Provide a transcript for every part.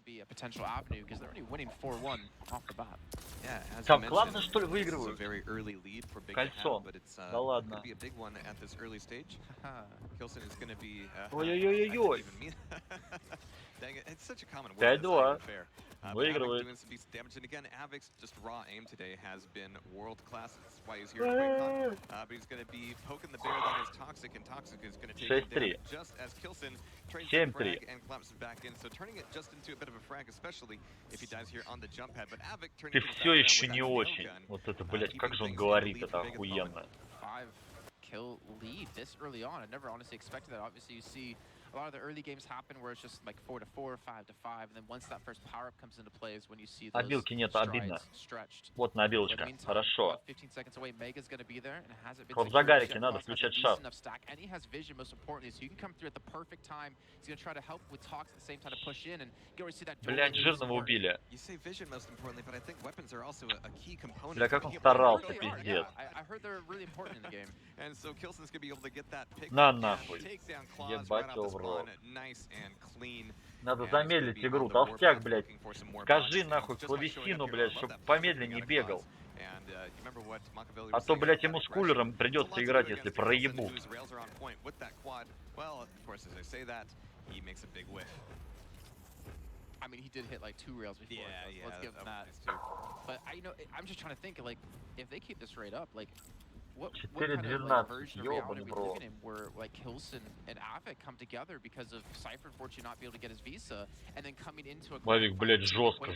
be a potential avenue because they're already winning 4-1 off the bat. Yeah, as Там you главное, mentioned, что ли, this is a выигрывают. very early lead for Big to have, Кольцо. but it's Да ладно. gonna be a big one at this early stage. Kilson is gonna be. I Ой-ой-ой-ой. didn't even mean. Dang it! It's such a common word. That's not 5-2. even fair. But Havoc Выигрывает. doing some decent damage, and again, Havoc's just raw aim today has been world class. That's why he's here at QUAKECON. But he's gonna be poking the bear that is Toxic, and Toxic is gonna take him down 6-3. just as Kilson trades 7-3. the frag and claps it back in. So turning it just into a bit of a frag, especially if he dies here on the jump pad. But Havoc turning Ты things все back еще around не with that очень. nail gun. Вот это, блядь, как Keeping же он things in the говорит, lead это for Big at the moment. охуенно. 5-kill lead this early on. I never honestly expected that. Obviously, you see a lot of the early games happen where it's just like 4-4, 5-5, and then once that first power up comes into play is when you see those Обилки нет, обидно. strides stretched. Вот на обилочка. Хорошо. About 15 seconds away, Mega's gonna be there, and it hasn't been Вот в secured загарики yet. надо Claus has a включать decent шаг. enough stack, and he has vision most importantly, so you can come through at the perfect time. He's gonna try to help with Tox at the same time to push in, and you already see that. Блядь, жирного убили. You say vision most importantly, but I think weapons are also a key component. Бля, как он старался, пиздец. I heard they're really important in the game. And so Kilson's gonna be able to get that pick. На нахуй. Take down Claus Ебать right off его the в рот. spawn. Nice and clean. Надо замедлить игру, толстяк, блядь. Скажи нахуй клавесину, блядь, чтоб помедленнее бегал. А то, блядь, ему с кулером придется играть, если проебут. I mean, he did hit like 2 rails before. Yeah, let's give him that. But I'm just trying to think, like, if they keep this rate up, like, what kind of like, version of reality are we living in where like Kilson and Havoc come together because of Cypher unfortunately not be able to get his visa, and then coming into a Мавик, блядь, жестко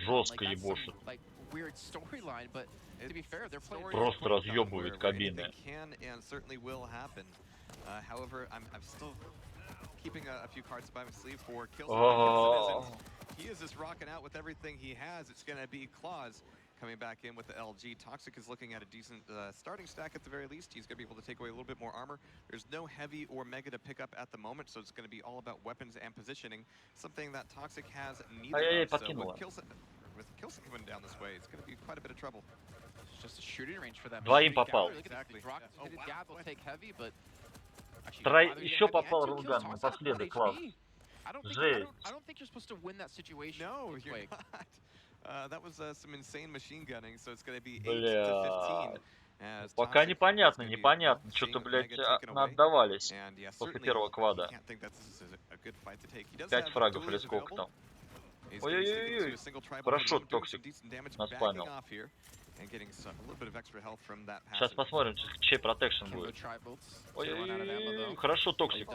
ебошит. Like weird storyline, but to be fair, they're playing Просто разъебывает кабины. Can and certainly will happen. However, I'm still keeping a few cards by my sleeve for Kilson. He is just rocking out with everything he has. It's gonna be Claus coming back in with the LG. Toxic is looking at a decent starting stack at the very least. He's going to be able to take away a little bit more armor. There's no heavy or mega to pick up at the moment, so it's going to be all about weapons and positioning. Something that Toxic has neither of. So with Kilson coming down this way, it's going to be quite a bit of trouble. It's just a shooting range for them. Двоим попал. Exactly. Gab will take heavy, but еще попал Рулган напоследок, Клав. I don't think you're supposed to win that situation. No, you're not. That was some insane machine gunning, so it's going to be 8 to 15. Пока непонятно. Что-то, блядь, отдавались после первого квада. 5 фрагов или сколько там. Ой-ой-ой, хорошо Токсик наспамил. Сейчас посмотрим, чей протекшн будет. Ой-ой-ой, хорошо Токсик.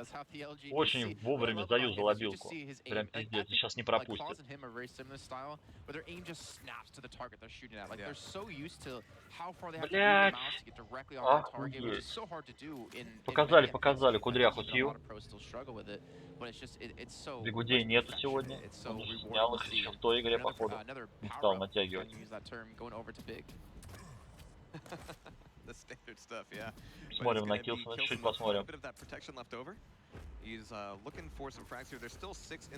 Очень вовремя заюзал обилку. Прям пиздец, сейчас не пропустит. Блять. Охуеть. Показали кудряху Тью. Бигудей нету сегодня. Он снял их еще в той игре, походу. Не стал натягивать. Смотрим на Килсона, чуть-чуть посмотрим.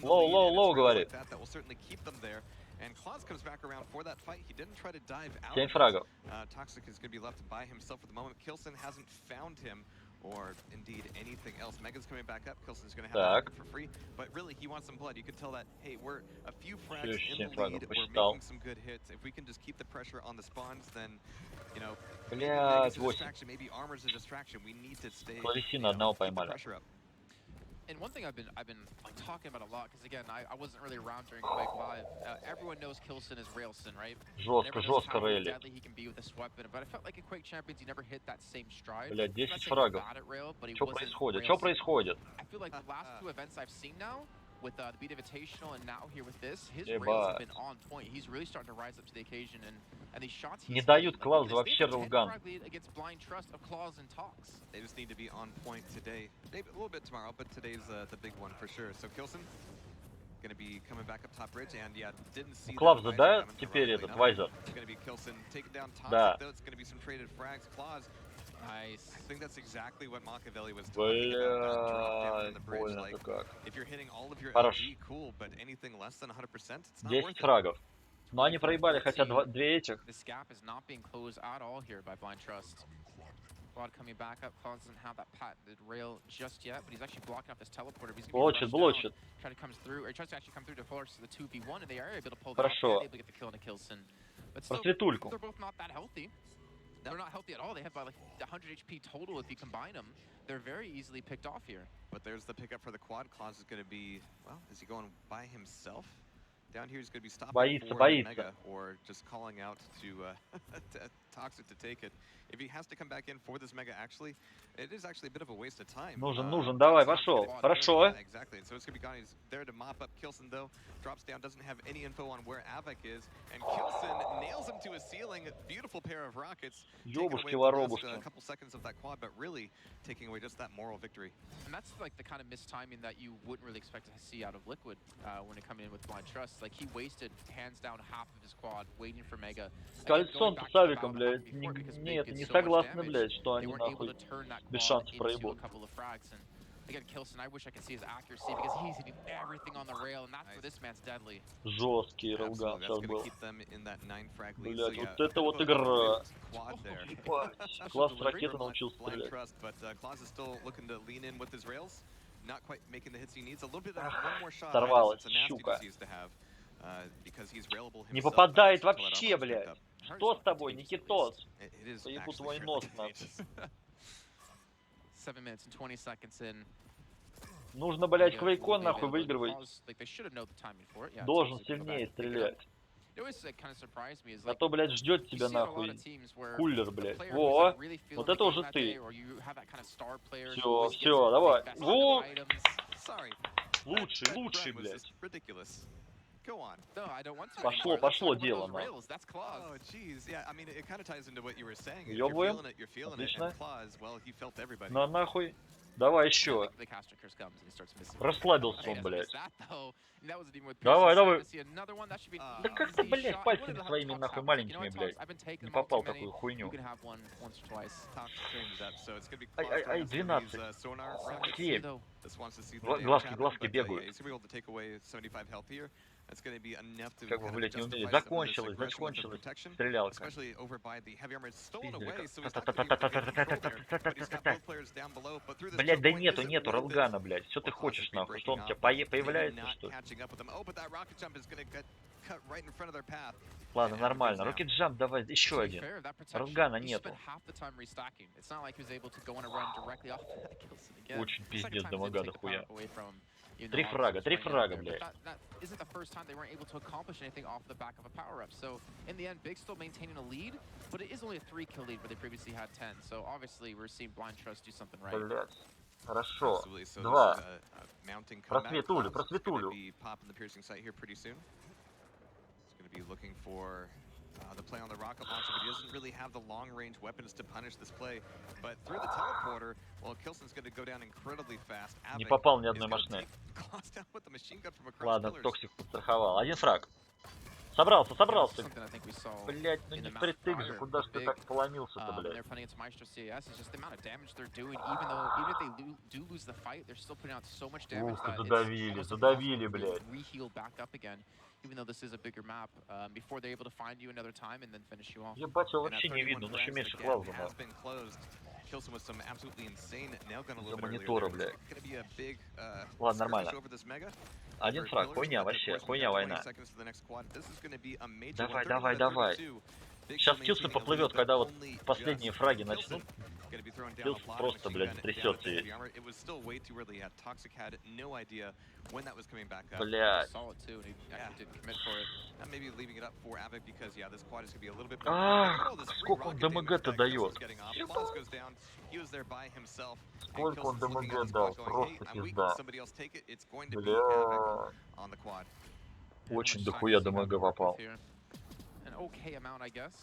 Лоу, говорит. 7 фрагов. Or indeed anything else. Mega's coming back up. Kilson's going to have it for free, but really he wants some blood. You can tell that, hey, we're a few frags in the lead. We're making some good hits. If we can just keep the pressure on the spawns, then, you know, Mega's a distraction, maybe Armor's a distraction. We need to stay, keep the pressure up. And one thing I've been like, talking about a lot, because again, I wasn't really around during Quake Live. Everyone knows Kilson is Railson, right? Жестко Рейли. Deadly he can be with this weapon, but I felt like in Quake Champions he never hit that same stride. Блядь, 10 фрагов. Что происходит? I feel like the last 2 events I've seen now, with the Beat Invitational and now here with this, his rails have been on point. He's really starting to rise up to the occasion, and these shots he's не дают Клаусу вообще Рулган. Against blind trust of Claus and Tox. They just need to be on point today. Maybe a little bit tomorrow, but today's the big one for sure. So Kilson gonna be coming back up top bridge, and yeah, didn't see. Клавза, да? Теперь этот Вайзер. It's gonna be Kilson taking down Tox. Да. Though it's gonna be some traded frags. Claus. Nice. I think that's exactly what Machiavelli was talking about. Drop down on the bridge. Like, if you're hitting all of your LG, cool, but anything less than 100%, it's not 10 фрагов. Но они проебали хотя 2 этих. This gap is not being closed at all here by Blind Trust. Squad coming back up. Claus doesn't have that patented rail just yet, but he's actually blocking off this teleporter. He's going to Блочит. try to come through, or tries to actually come through to force the 2v1, and they are able to pull that off. Хорошо. They're able to get the kill on a Kilson. But still, Просветульку. they're both not that healthy. They're not healthy at all. They have about like 100 HP total if you combine them. They're very easily picked off here. But there's the pickup for the quad. Claus is going to be, well, is he going by himself? Down here he's going to be stopping for the Mega, or just calling out to Toxic to take it. If he has to come back in for this Mega, actually, it is actually a bit of a waste of time. Нужен, давай, пошел. Хорошо. Exactly, so it's going to be gone. He's there to mop up Kilson, though. Drops down, doesn't have any info on where Avik is. And Kilson nails him to a ceiling. Beautiful pair of rockets. Ёбушки-воробушки. A couple seconds of that quad, but really taking away just that moral victory. And that's like the kind of mistiming that you wouldn't really expect to see out of Liquid when it coming in with Blind Trust. Like, he wasted hands down half of his quad waiting for Mega. Кольцом-то с Авиком, блядь, нет, не согласны, блядь, что они нахуй без шансов проебут. Again, Kilson, I wish I could see his accuracy because he's hitting everything on the rail, and that's where this man's deadly. Жесткий рейлган сейчас был. Блядь, вот это вот игра. Класс с ракеты научился стрелять. Сорвалась, щука. Не попадает вообще, блядь. Что с тобой, Никитос? Поебу твой нос, нахуй. 7 minutes and 20 seconds in. Нужно, блядь, QUAKECON нахуй выигрывать. Должен сильнее стрелять. А то, блядь, ждет тебя нахуй кулер, блядь. Во, вот это уже ты. Все, давай. Во! Лучший, блядь. Пошло дело, но. Ёбуем. Отлично. На нахуй. Давай еще. Расслабился он, блядь. Давай. Да как ты, блядь, пальцами своими нахуй маленькими, блядь, не попал в такую хуйню. Ай, 12. 7. Глазки бегают. Как бы, блядь, не умели. Закончилось. Стрелялка. Блядь, да нету релгана, блядь. Что ты хочешь, нахуй? Что он у тебя появляется, что ли? Ладно, нормально. Рокет джамп давай, еще один. Релгана нету. Очень пиздец дамага дохуя. Три фрага, блядь. Isn't the first time they weren't able to accomplish anything off the back of a power-up. So, in the end, Big still maintaining a lead, but it is only a 3-kill lead where they previously had 10. So, obviously, we're seeing Blind Trust do something right. Блядь. Хорошо. 2. Просветулю. The play on the rocket launcher, but he doesn't really have the long-range weapons to punish this play. But through the teleporter, well, Kilson's going to go down incredibly fast. Не попал ни одной машины. Ладно, Токсик подстраховал. Один фраг. Собрался. Блять, ну не впритык же, куда ж ты так поломился-то, блядь. Ух, задавили, блядь. Even though this is a bigger map, before they're able to find you another time and then finish you off. Ебать, его вообще не видно, ну еще меньше клауза. За монитора, блядь. Ладно, нормально. Один фраг, хуйня вообще, хуйня война. Давай. Сейчас Килсон поплывет, когда вот последние фраги начнут. Килсон просто, блядь, трясется весь. Блядь. Сколько он ДМГ-то дает? Сколько он ДМГ дал? Просто пизда. Бля. Очень дохуя ДМГ попал. Okay amount, I guess,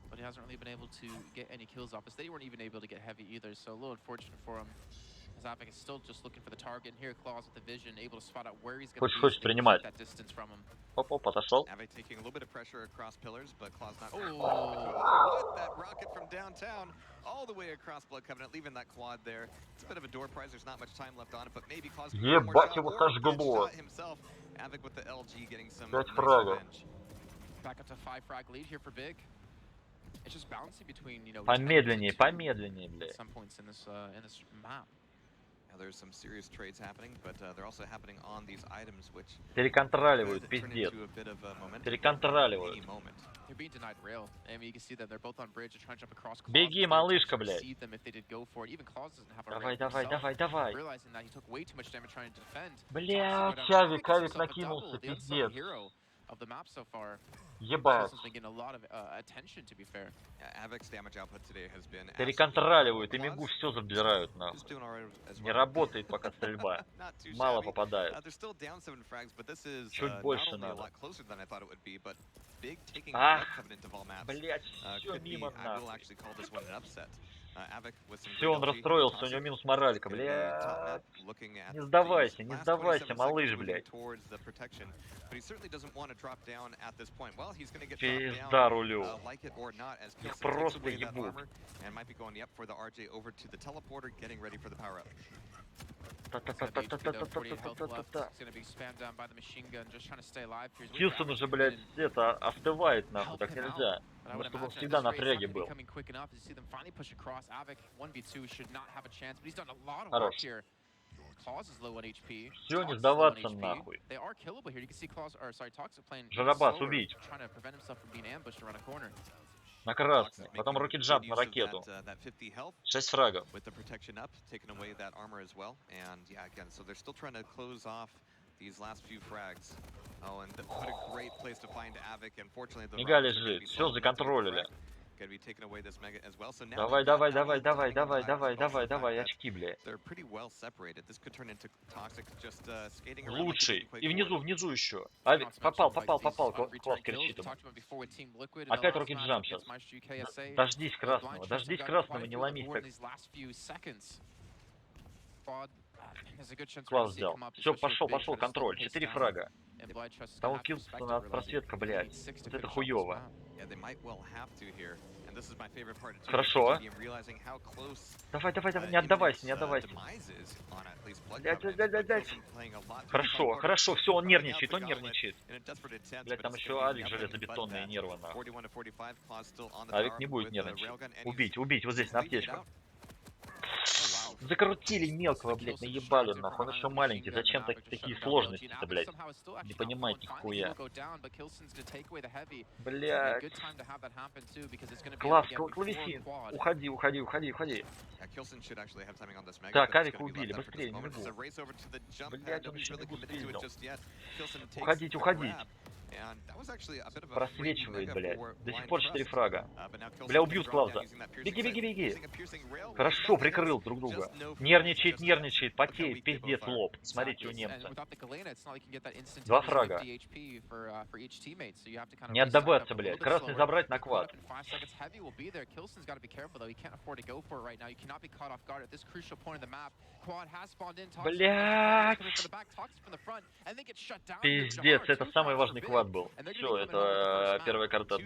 but he hasn't really been able to get any kills off us. They weren't even able to get heavy either, so a little unfortunate for him. As Avik is still just looking for the target, and here Claus with the vision, able to spot out where he's going to be that distance from him. Оп, отошел. Avik taking a little bit of pressure across pillars, but Claus not. What? That rocket from downtown, all the way across Blood Covenant, leaving that quad there. It's a bit of a door prize. There's not much time left on it, but maybe Claus. Ебать его сожгло. Avik with the LG getting some. 5 фрагов. Back up to 5 frag lead here for Big. It's just balancing between, you know, Помедленнее, помедленнее, at блядь. some points in this map. Now there's some serious trades happening, but they're also happening on these items, which Переконтроливают, could turn пиздец. into a bit of a momentum Переконтроливают. any moment. They're being denied rail. I mean, you can see that they're both on bridge. They're trying to jump across. Беги, малышка, блядь. See them if they did go for it. Even Claus doesn't have a Давай, rail давай, himself, давай, давай. realizing that he took way too much damage trying to defend. Блядь, Avik Авик накинулся, the unsung пиздец. hero of the map so far. Ебать. Kilson's been getting a lot of attention, to be fair. Yeah, Avic's damage output today has been Переконтроливают, и Мигу все забирают, нахуй. just doing all right as Не well. работает пока стрельба. Not too Мало shabby. попадает. They're still down 7 frags, but this is Чуть not больше only a надо. lot closer than I thought it would be, but Big taking Ах, Blood Covenant of all maps блядь, все could be, мимо I will нахуй. actually call this one an upset. Avik with some Все, он great LG, расстроился, у Toxic него минус моралька, gonna be top map, блядь. looking at Не these сдавайся, не last сдавайся, 27 малыш, seconds moving блядь. towards the protection, but he certainly doesn't want to drop down at this point. Well, he's going to get Пизда dropped рулю. down, like it or not, as Их Kilson takes просто away that ебут. armor and might be going up for the RJ over to the teleporter, getting ready for the power up. Та-та-та-та-та-та-та-та-та-та. He's gonna be spammed down by the machine gun, just trying to stay alive. Килсон уже, блядь, это, остывает, нахуй, так нельзя. Потому что он всегда на фреге был. Хорош. Все, не сдаваться нахуй. Жарабас, убить. На красный, потом рокет-джамп на ракету. 6 фрагов. With the protection up, taking away that armor as well, and yeah, again, so they're still trying to close off these last few frags. Oh, and what a great place to find Avik. Unfortunately, the Мига лежит, все законтролили. Gonna be taking away this mega as well. So now Давай, давай, давай, давай, давай, давай, давай, давай, очки, блядь. they're pretty well separated. This could turn into Toxic just skating around. Лучший. И внизу, внизу еще. Авик, попал, Класс кричит ему. Опять рокет-джамп сейчас. Дождись красного, не ломись так. Класс взял. Все, пошел контроль. 4 фрага. Там у Килсона просветка, блядь. Вот это хуёво. Хорошо. Давай, не отдавайся. Блядь. Хорошо, все, он нервничает. Блядь, там еще Авик железобетонные нервы, нахуй. Авик не будет нервничать. Убить, вот здесь, на аптечку. Закрутили мелкого, блядь, наебали, нахуй. Он еще маленький, зачем такие сложности-то, блядь? Не понимаете, нихуя. Блядь. Класс, клавесин. Уходи. Так, Авика убили, быстрее, не могу. Блядь, он еще не спиздил. Уходить. Просвечивает, блядь. До сих пор 4 фрага. Бля, убьют Клауза. Беги. Хорошо, прикрыл друг друга. Нервничает, потеет, пиздец, лоб. Смотрите, у немца. 2 фрага. Не отдаваться, блядь. Красный забрать на квад. Блядь. Пиздец, это самый важный квад был. Все, это первая карта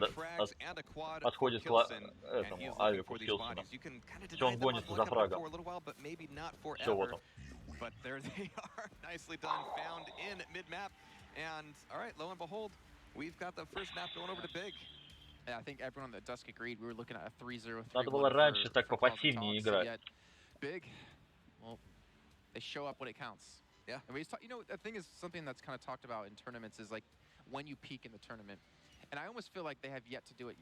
отходит к этому Авику Килсону. Все, он гонится за фрагом. Все, вот он. But there they are, nicely done, found in mid-map, and all right, lo and behold, we've got the first map going over to Big. Yeah, I think everyone at Dusk agreed we were looking at a 3-0. Надо было раньше так попассивнее играть. Big, well, they show up when it counts. Yeah. And you know, the thing is, something that's kind of talked about in tournaments is like when you peak in the tournament, and I almost feel like they have yet to do it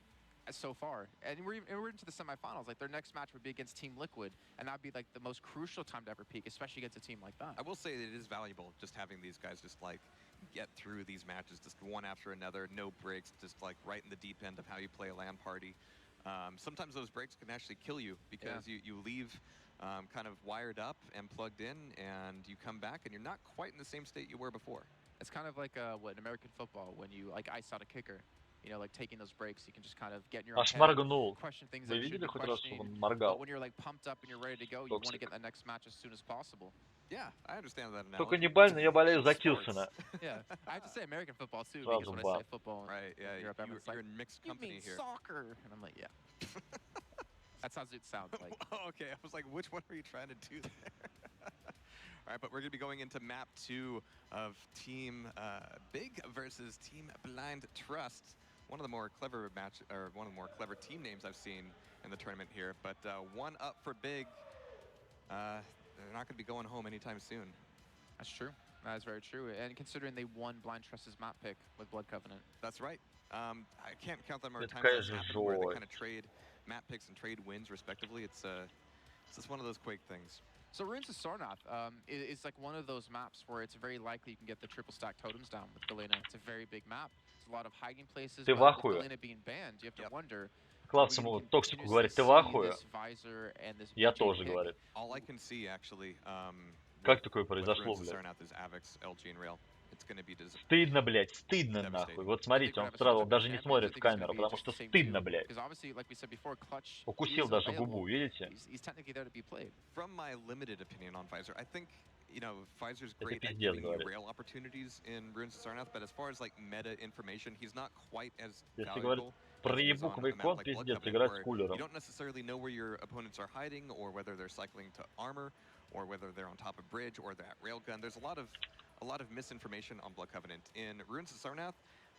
so far, and we're into the semifinals. Like their next match would be against Team Liquid, and that'd be like the most crucial time to ever peak, especially against a team like that. I will say that it is valuable just having these guys just like get through these matches just one after another, no breaks, just like right in the deep end of how you play a LAN party. Sometimes those breaks can actually kill you because you leave kind of wired up and plugged in, and you come back and you're not quite in the same state you were before. It's kind of like what in American football when you like ice out a kicker. You know, like taking those breaks, you can just kind of get in your own head, question things that you should be questioning. But when you're like pumped up and you're ready to go, you want to get the next match as soon as possible. Yeah, I understand that analogy. Только не больно, я болею за Килсона. Yeah, I have to say American football too, because when I say football, right? Yeah, Europe, everyone's you're like, in mixed you company mean here. Soccer, and I'm like, yeah. That's how it sounds like. Okay, I was like, which one are you trying to do there? All right, but we're going to be going into map 2 of Team Big versus Team Blind Trust. one of the more clever team names I've seen in the tournament here. But one up for Big. They're not going to be going home anytime soon. That's true. That is very true. And considering they won Blind Trust's map pick with Blood Covenant. That's right. I can't count the number of times that's happened where they kind of trade map picks and trade wins respectively. It's just one of those Quake things. So Runes of Sarnath is like one of those maps where it's very likely you can get the triple stack totems down with Galena. It's a very big map. It's a lot of hiding places. Ты в but with ахуе? Galena being banned, you have to wonder. Клав самому Токсику говорит, ты в ахуе? Я тоже, говорит. All I can see actually. Как такое произошло, блядь? Стыдно, блядь, стыдно нахуй. Вот смотрите, он сразу даже не смотрит в камеру, потому что стыдно, блядь. Укусил даже губу, видите? From my limited opinion on Visor, I think, you know, Visor's Это great at пиздец, giving you говорит. rail opportunities in Runes of Sarnath, but as far as like meta information, he's not quite as Если говорить valuable. про ебу QUAKECON, пиздец, играть с You кулером. don't necessarily know where your opponents are hiding, or whether they're cycling to armor, or whether they're on top of bridge, or they're at railgun. There's a lot of misinformation on Blood Covenant. In Runes of Sarnath,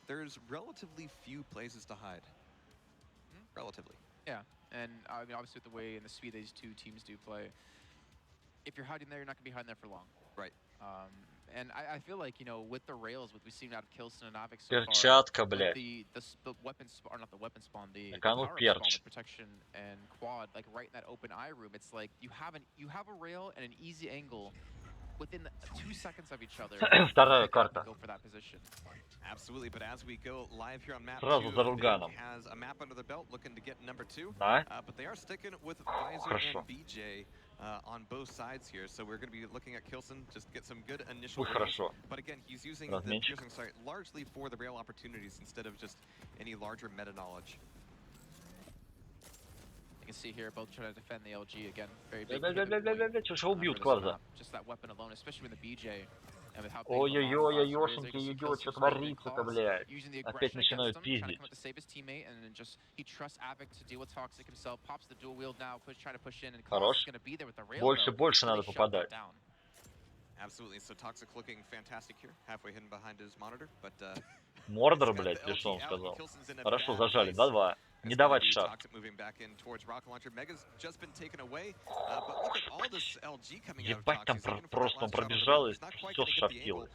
there's relatively few places to hide. Relatively. Yeah, and I mean, obviously with the way and the speed these two teams do play, if you're hiding there, you're not going to be hiding there for long. Right. And I feel like, you know, with the rails, what we've seen out of Kilson and Avik so Перчатка, far, блядь. the weapon spawn, or not the weapon spawn, the Так, а ну power spawn перч. with protection and quad, like right in that open eye room, it's like you have a rail and an easy angle within 2 seconds of each other. Вторая карта. Go for that position. Absolutely, but as we go live here on map Сразу 2, за Руганом. Big has a map under the belt looking to get number 2. Да? But they are sticking with Visor Хорошо. and BJ on both sides here. So we're going to be looking at Kilson, just get some good initial Ой, rails. хорошо. But again, he's using Разменчик. the piercing sight largely for the rail opportunities instead of just any larger meta knowledge. You can see here both trying to defend the LG again. Very big. Бля-бля-бля-бля-бля, чего убьют Клавза? Just that weapon alone, especially with the BJ. And with how big Ой-ой-ой, the ёшеньки, идёт, что творится-то, блядь? Опять начинают пиздить. To save his teammate, and then just he trusts Avik to deal with Toxic himself. Pops the dual wield now, trying to push in, and Klaus is going to be there with the rail. Больше надо попадать. Absolutely. So Toxic looking fantastic here, halfway hidden behind his monitor, but Мордор, блядь, или что он сказал? Хорошо, зажали, 2-2. Не давать шаг. Ебать, там просто он пробежал и все шахтил.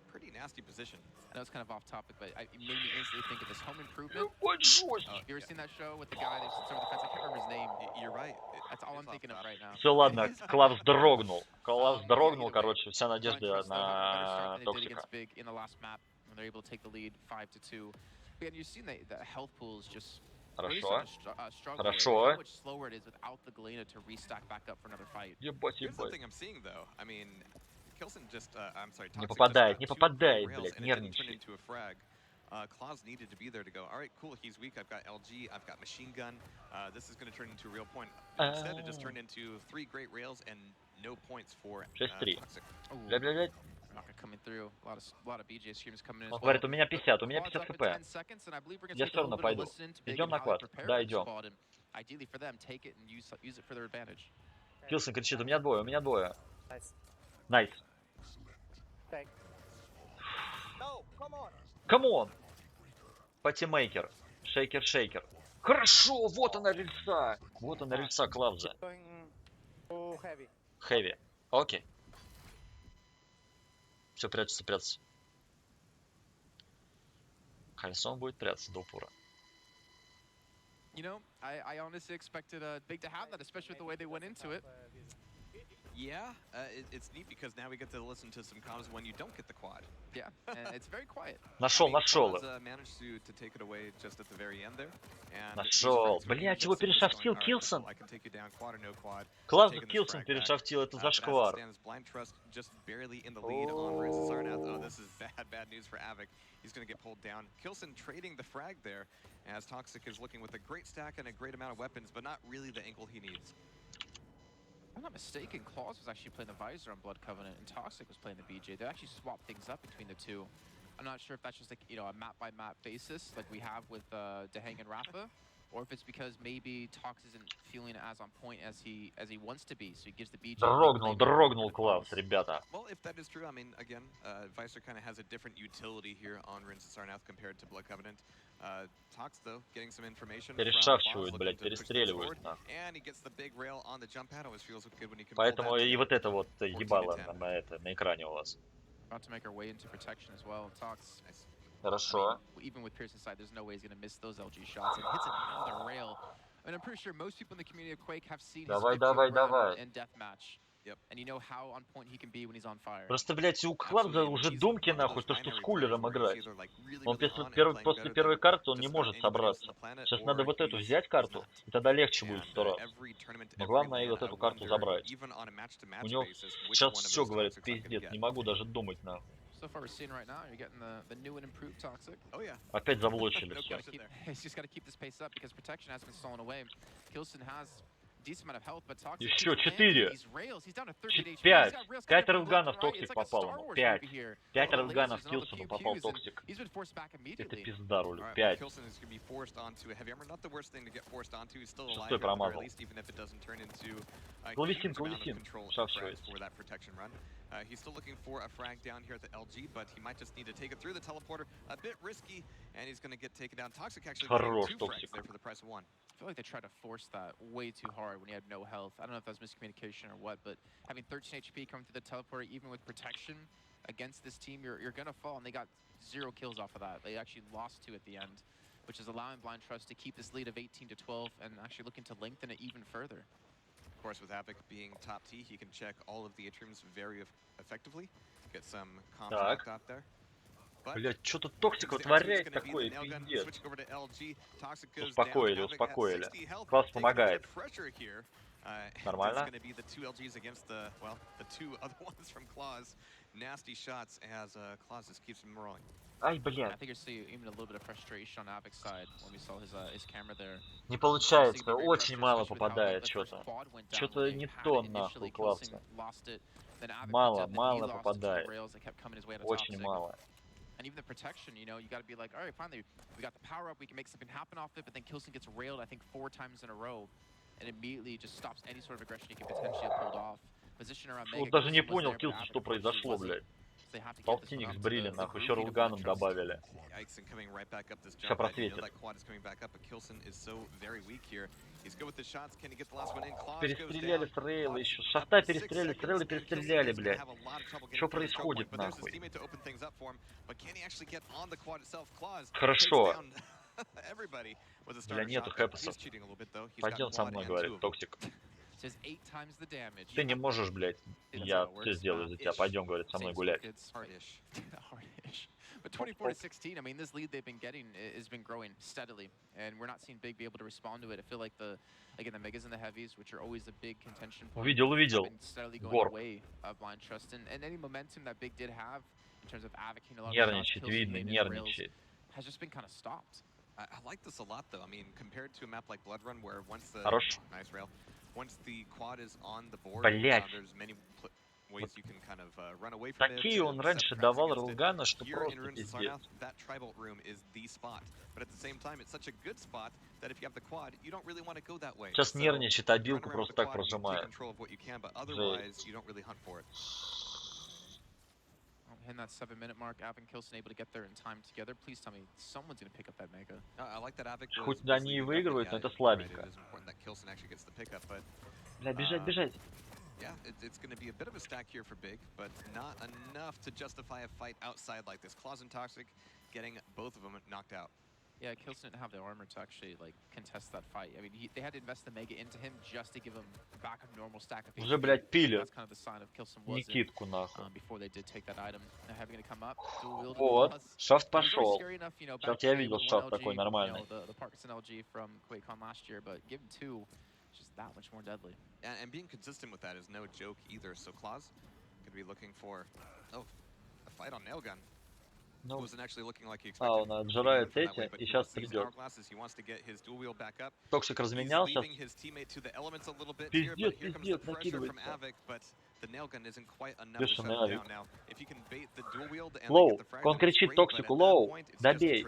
Pretty nasty position. I know it's kind of off topic, but it made me instantly think of this Home Improvement. Have you ever seen that show with the guy that sits over the fence? I can't remember his name. You're right. That's all I'm thinking of right now. Все, ладно, Клавс дрогнул. Клавс дрогнул, короче, вся надежда на Токсика. In the last map, when they're able to take the lead 5-2. But you've seen the health pool is just Хорошо. struggle. Хорошо. How much slower it is without the Galena to restack back up for another fight. Ебать, Here's the ебать. thing I'm seeing though. I mean, Kilson just, I'm sorry, Не Toxic попадает, just не got two попадает, rails блядь, and it didn't turn нервничает. into a frag. Claus needed to be there to go, all right, cool, he's weak, I've got LG, I've got machine gun. This is going to turn into a real point. Instead, it just turned into 3 great rails and no points for 6-3. Toxic. Бля-бля-бля. Coming through. A lot of BJ streams coming in. Он говорит, у меня 50 хп. Я все равно пойду. Идем на квад? Да, идем. Ideally for them, take it and use it for their advantage. Килсон кричит, у меня двое, у меня двое. Найс. Камон! Патимейкер. Шейкер. Хорошо, вот она рельса. Вот она рельса Клавза. Хэви. Окей. Все, прячется. Кальсон будет прятаться до упора. You know, I honestly expected Big to have that, especially with the way they went into it. Yeah, it's neat because now we get to listen to some comms when you don't get the quad. Yeah, and it's very quiet. Нашел. Managed to take it away just at the very end there. Нашел. Блять, его перешафтил Килсон. Класс Килсон перешафтил, это зашквар. Just barely in the lead on Runes of Sarnath. Oh, this is bad news for Avik. He's going to get pulled down. Kilson trading the frag there as Toxic is looking with a great stack and a great amount of weapons, but not really the angle he needs. If I'm not mistaken, Claus was actually playing the Visor on Blood Covenant, and Toxic was playing the BJ. They actually swapped things up between the two. I'm not sure if that's just like, you know, a map-by-map basis, like we have with Dehang and Rafa, or if it's because maybe Tox isn't feeling as on point as he wants to be, so he gives the BJ. Дрогнул класс, ребята. Well, if that is true, I mean, again, Visor kind of has a different utility here on Rinse and Sarnath compared to Blood Covenant. Tox, though, getting some information. Перешахчивают, блядь, перестреливают. And he gets the big rail on the jump pad. Always feels good when you can. Поэтому и вот это вот ебало на экране у вас. About to make our way into protection as well. Tox. Хорошо. I mean, even with Pearson's side, there's no way he's going to miss those LG shots. And hits another rail. I mean, I'm pretty sure most people in the community of Quake have seen his давай. in deathmatch. Yep. And you know how on point he can be when he's on fire. Просто, блядь, у Кладза уже думки нахуй, то что с кулером играть. Он после первой карты он не может собраться. Сейчас надо вот эту взять карту, и тогда легче будет в 100 раз. Но главное и вот эту карту забрать. У него сейчас все, говорит, пиздец, не могу даже думать нахуй. So far we're seeing right now, you're getting the new and improved Toxic. Oh yeah. Опять заблочили все. He's just got to keep this pace up because protection has been stolen away. Kilson has decent amount of health, but Toxic. Еще 4. 5. 5 релганов Токсик попал ему. 5. 5 релганов Килсону попал Токсик. Это пизда рулю. 5. 6 промазал. Клавесин. Шавшивается. He's still looking for a frag down here at the LG, but he might just need to take it through the teleporter. A bit risky, and he's going to get taken down. Toxic actually getting 2 frags there for the price of 1. I feel like they tried to force that way too hard when he had no health. I don't know if that was miscommunication or what, but having 13 HP coming through the teleporter, even with protection against this team, you're going to fall, and they got 0 kills off of that. They actually lost 2 at the end, which is allowing Blind Trust to keep this lead of 18 to 12 and actually looking to lengthen it even further. Of course, with Havoc being top T, he can check all of the atriums very effectively. Get some comms out there. Блять, что тут Токсик вытворяет такое, пиздец. Успокоили. Класс помогает. Нормально? Ай, блядь. Не получается, очень мало попадает что-то. Что-то не то нахуй, классно. Мало попадает. Очень мало. And even the protection, you know, you got to be like, all right, finally, we got the power up, we can make something happen off it, but then Kilson gets railed, I think, 4 times in a row, and immediately just stops any sort of aggression he can potentially have pulled off. Position around Mega. Вот даже не понял, Kilson, что произошло, блядь. Полтинник сбрили, нахуй, еще рулганом добавили. Сейчас просветит. Перестреляли с рейла еще. Шахта перестреляли, с рейла перестреляли, блядь. Что происходит, нахуй? Хорошо. Бля, нету хэпсов. Пойдем со мной, говорит Токсик. Ты не можешь, блядь. Я все сделаю за тебя. Пойдем, говорит, со мной гулять. But 24 to 16, I mean, this lead they've been getting has been growing steadily, and we're not seeing Big be able to respond to it. I feel like again, the Megas and the Heavies, which are always a big contention point, увидел. steadily going away of Blind Trust, and any momentum that Big did have in terms of advocating a lot Нервничает, видно, нервничает. Has just been kind of stopped. I like this a lot, though. I mean, compared to a map like Blood Run, where once the nice rail, once the quad is on the board, there's many ways you can kind of run away from it. Такие он раньше давал релгана, что просто пиздец. That tribal room is the spot, but at the same time, it's such a good spot that if you have the quad, you don't really want to go that way. Сейчас нервничает, обилку просто так прожимает. Hitting that 7-minute mark, Av and Kilson able to get there in time together. Please tell me someone's going to pick up that Mega. I like that Avic. Хоть они и выигрывают, но это слабенько. Бля, бежать. Yeah, it's going to be a bit of a stack here for Big, but not enough to justify a fight outside like this. Claws and Toxic getting both of them knocked out. Yeah, Kilson didn't have the armor to actually like contest that fight. I mean, they had to invest the Mega into him just to give him back a normal stack of HP. Уже, блядь, пили. That's kind of the sign of Kilson was Никитку, нахуй. Before they did take that item. Now having to come up. Вот, шафт пошел. Сейчас я видел шафт такой нормальный. The Parkinson LG from QUAKECON last year, but give him 2. Just that much more deadly. And being consistent with that is no joke either. So Claus could be looking for a fight on Nailgun. Ну, wasn't actually looking like he expected. он отжирает эти, и сейчас придет. Токсик разменялся. Пиздец, накидывается. Бешеный авик. Лоу, он кричит Токсику, лоу, добей.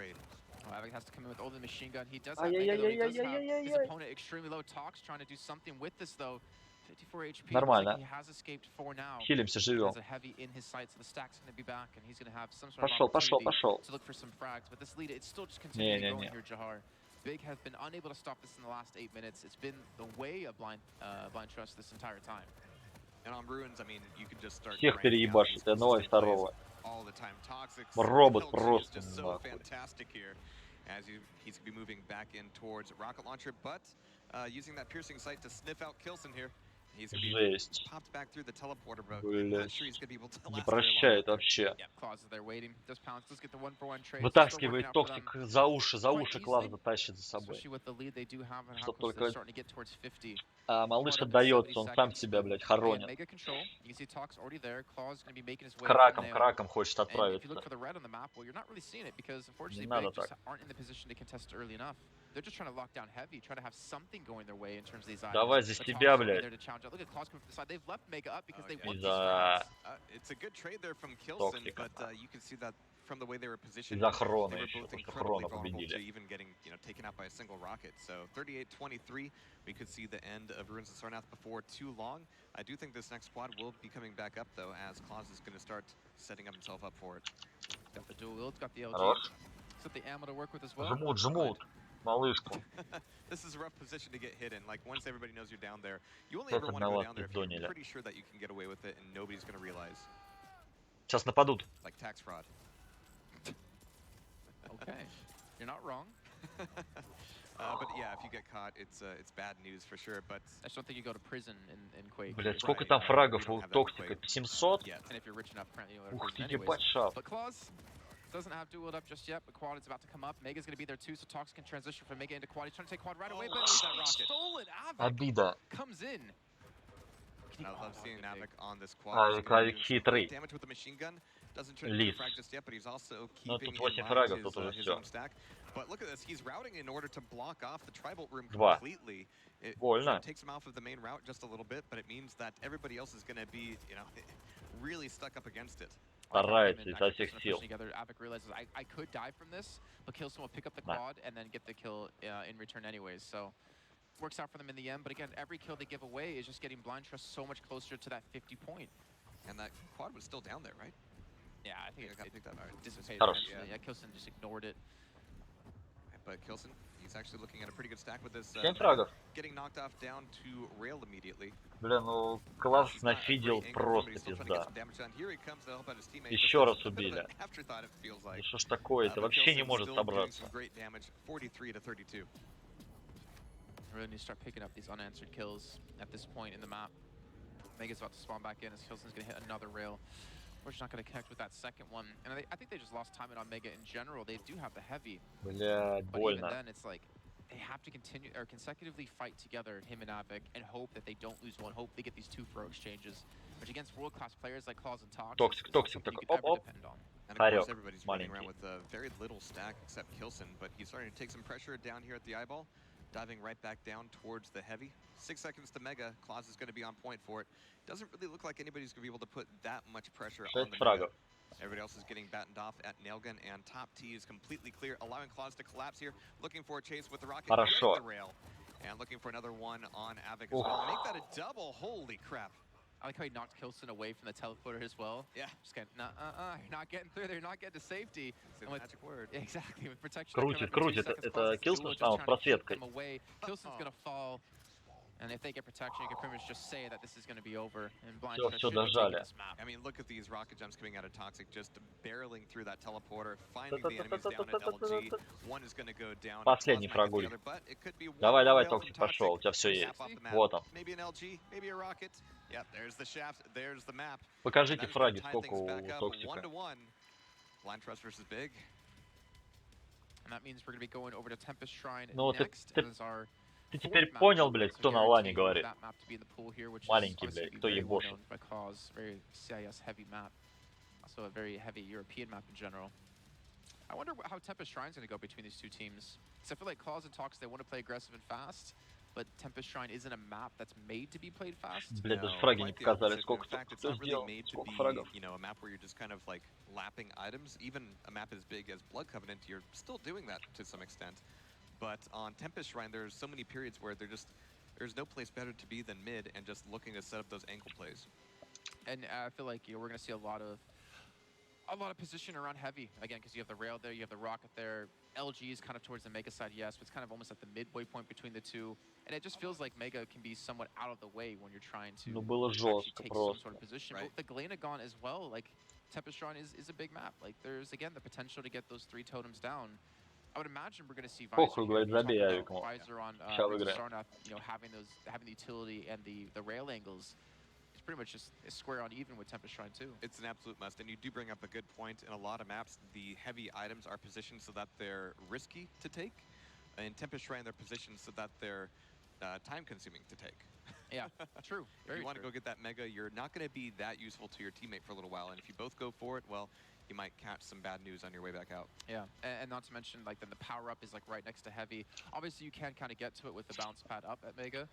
Havoc has to come in with only the machine gun. He does have Mega, though. He does have his opponent extremely low. Tox trying to do something with this, though. 54 HP. Нормально. He has escaped for now. Хилимся, живем. Has a heavy in his sights, so the stack's going to be back, and he's going to have some sort of opportunity to look for some frags. But this lead, it's still just continuing going here, Jahar. Big has been unable to stop this in the last 8 minutes. It's been the way of blind trust this entire time. And on Ruins, I mean, you can just start Всех переебашит, одного и второго. All the time. Toxic. Робот просто just so fantastic here, as he's gonna be moving back in towards rocket launcher, but using that piercing sight to sniff out Kilson here. He's gonna be popped back through the teleporter, bro. Not sure he's gonna be able to не прощает вообще. Вытаскивает Токсик за уши Клав затащит за собой. Чтоб только малыш отдается, он сам себя, блядь, хоронит. Краком хочет отправиться. Не надо так. They're just trying to lock down heavy, trying to have something going their way in terms of these items. Давай за тебя, блядь. Look at Claws coming from the side. They've left Mega up because they want It's a good trade there from Kilson, but you can see that from the way they were positioned. Из охраны they were еще, both потому что incredibly охрана vulnerable победили. to even getting, taken out by a single rocket. So 38-23, we could see the end of Ruins of Sarnath before too long. I do think this next squad will be coming back up though, as Claus is going to start setting up himself up for it. Got the dual wield, got the LG. Хорош. Got the ammo to work with as well. Жмут. Малышку. This is a rough position to get hidden. Like, once everybody knows you're down there, you only ever want to go down there if you're pretty sure that you can get away with it and nobody's going to realize. Сейчас нападут. Like tax fraud. Okay, you're not wrong. But yeah, if you get caught, it's bad news for sure. But I just don't think you go to prison in Quake. Блять, сколько там фрагов у Токсика? 700? And if you're rich enough, apparently you'll Ух ты, anyways. ебать шаг. But Claus doesn't have dual up just yet, but Quad is about to come up. Mega's going to be there too, so Tox can transition from Mega into Quad. He's trying to take Quad right away, but that rocket. Stolen Havoc Обида. comes in. I love seeing Havoc on this Quad. Клавик хитрый. Damage with the machine gun. Doesn't try to frag just yet, but he's also keeping in mind his own stack. But look at this, he's routing in order to block off the tri-bolt room completely. It takes him off of the main route just a little bit, but it means that everybody else is going to be, really stuck up against it. Старается изо всех сил. Havoc realizes I could die from this, but Killson will pick up the quad and then get the kill in return anyways. So works out for them in the end. But again, every kill they give away is just getting blind trust so much closer to that 50 point. And that quad was still down there, right? Yeah, I think it got picked up. Dissipated. Yeah, Killson just ignored it. But Killson, he's actually looking at a pretty good stack with this. 7 фрагов. Getting knocked off down to rail immediately. Бля, ну Класс нафидел просто пизда. Еще раз убили. Да что ж такое, это вообще не может собраться. Really need to start picking up these unanswered kills at this point in the map. Mega's about to spawn back in as Killson's going to hit another rail. We're just not going to connect with that second one. And I think they just lost timing on Mega in general. They do have the heavy. Блядь, but больно. even then, it's like they have to continue or consecutively fight together, him and Havoc, and hope that they don't lose one. Hope they get these 2 throw exchanges, which against world-class players like Claus and Tox, Toxic, оп. And of course, everybody's running around with a very little stack except Killson, but he's starting to take some pressure down here at the eyeball. Diving right back down towards the heavy. 6 seconds to Mega. Claus is going to be on point for it. Doesn't really look like anybody's going to be able to put that much pressure on the Mega. Everybody else is getting battened off at Nailgun, and top T is completely clear, allowing Claus to collapse here. Looking for a chase with the rocket. Хорошо. The rail. And looking for another one on Havoc as well. Make that a double. Holy crap. I like how he knocked Killson away from the teleporter as well. Yeah. Just kind of, you're not getting through there, you're not getting to safety. Say the magic word. Exactly, with protection. Крутит. Это Киллсон, что он с просветкой. Killson's gonna fall. And if they get protection, you can pretty much just say that this is going to be over. And blind Все дожали. I mean, look at these rocket jumps coming out of Toxic, just barreling through that teleporter, finding the enemies down at LG. One is going to go down. Последний фрагуль. Давай, Токсик, пошел, у тебя все есть. Вот он. Maybe an LG, maybe a rocket. Yep, there's the shaft, there's the map. Покажите фраги, сколько у Токсика. Blind Trust versus Big. And that means we're going to be going over to Tempest Shrine next. As our Ты теперь понял, блядь, кто на лане говорит? Маленький, блядь, кто ебошит? Very CIS heavy map. Also a very heavy European map in general. I wonder how Tempest Shrine's going to go between these two teams. Because I feel like Claus and Tox, they want to play aggressive and fast. but Tempest Shrine isn't a map that's made to be played fast. Блядь, даже фраги не показали. Сколько кто сделал? Сколько фрагов? You know, a map where you're just kind of like lapping items. Even a map as big as Blood Covenant, you're still doing that to some extent. But on Tempest Shrine, there's so many periods where there's no place better to be than mid and just looking to set up those ankle plays. And I feel like we're gonna see a lot of position around heavy again, because you have the rail there, you have the rocket there. LG is kind of towards the Mega side, yes, but it's kind of almost at the midway point between the two, and it just feels like Mega can be somewhat out of the way when you're trying to actually take some sort of position. Right. But the Galena as well, like Tempest Shrine is a big map. Like there's again the potential to get those 3 totems down. I would imagine we're going to see Visor on Sarnath, you know, having the utility and the rail angles. It's pretty much just square on even with Tempest Shrine too. It's an absolute must, and you do bring up a good point. In a lot of maps, the heavy items are positioned so that they're risky to take. In Tempest Shrine, they're positioned so that they're time-consuming to take. Yeah, true. If you want to go get that Mega, you're not going to be that useful to your teammate for a little while, and if you both go for it, well, you might catch some bad news on your way back out. Yeah, and not to mention, like, then the power-up is, like, right next to Heavy. Obviously, you can kind of get to it with the bounce pad up at Mega,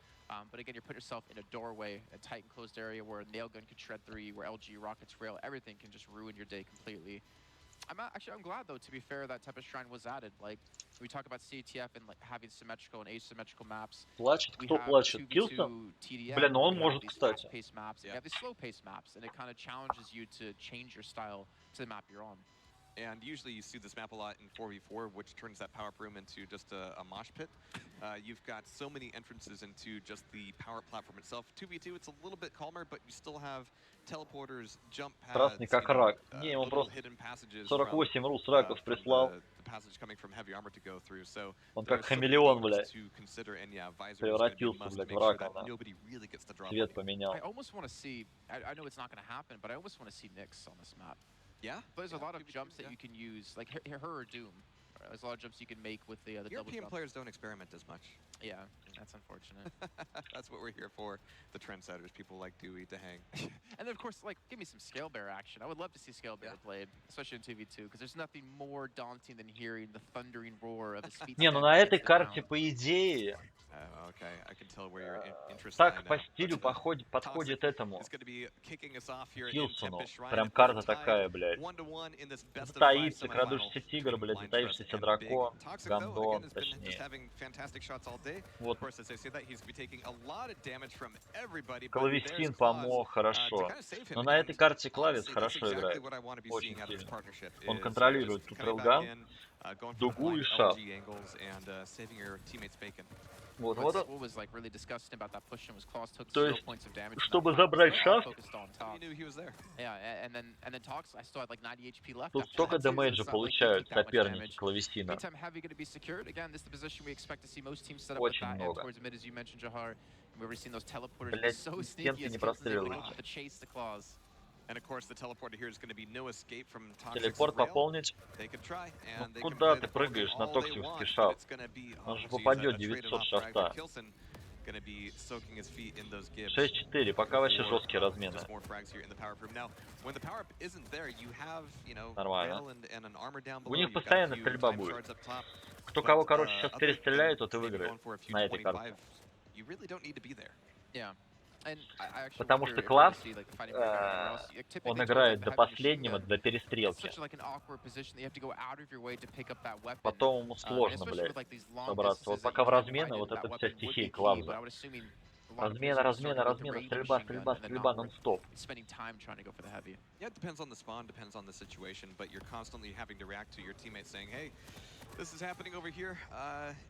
but again, you're putting yourself in a doorway, a tight and closed area where a nail gun could shred 3, where LG, rockets, rail, everything can just ruin your day completely. I'm glad, though, to be fair, that Tempest Shrine was added. Like, we talk about CTF and, like, having symmetrical and asymmetrical maps. Плачет? Кто плачет? Килсон? Бля, ну он может, кстати. Fast-paced maps, you have these slow-paced maps, and it kind of challenges you to change your style to the map you're on. And usually you see this map a lot in 4v4, which turns that power-up room into just a mosh pit. You've got so many entrances into just the power platform itself. 2v2, it's a little bit calmer, but you still have teleporters, jump pads, Красный как рак. Не, ему little просто hidden passages 48 рус раков прислал. The passage coming from heavy armor to go through. So Он как хамелеон, блядь. to consider, and yeah, Visor Превратился, блядь, в рака. Nobody really gets the drop. Цвет поменял. I almost want to see, I know it's not going to happen, but I almost want to see Nyx on this map. Yeah, but there's a lot of jumps that you can use, like her or Doom. There's a lot of jumps you can make with the European double jump. players don't experiment as much. Yeah, that's unfortunate. That's what we're here for, the trendsetters, people like Dewey to hang. And then, of course, like, give me some Scale Bearer action. I would love to see Scale Bearer played, especially in 2v2, because there's nothing more daunting than hearing the thundering roar of his feet. Не, ну на этой карте, по идее, так по стилю подходит этому Килсону. Прям карта такая, блядь. Затаится, крадущийся тигр, блядь, затаившийся дракон, гандон, точнее. Вот. Клавесин помог, хорошо. Но на этой карте Клавес хорошо играет. Очень сильно. Он контролирует тут рейлган, дугу и шаг. Вот, вот. То есть, чтобы забрать шафт, тут столько дэмэджа получают соперники Клавесина. Очень много. Блять, стенки не простреливаются. Телепорт пополнить. Ну куда ты прыгаешь на токсиковский шафт? Он же попадет 900 шафта. 6-4, пока вообще жесткие размены. Нормально. У них постоянно стрельба будет. Кто кого, короче, сейчас перестреляет, тот и выиграет на этой карте. Потому что класс, он играет до последнего, до перестрелки. Потом ему сложно, блядь, собраться. Вот пока в размены, вот это вся стихия класса. Размена, размена, размена, стрельба, стрельба, стрельба, нон-стоп.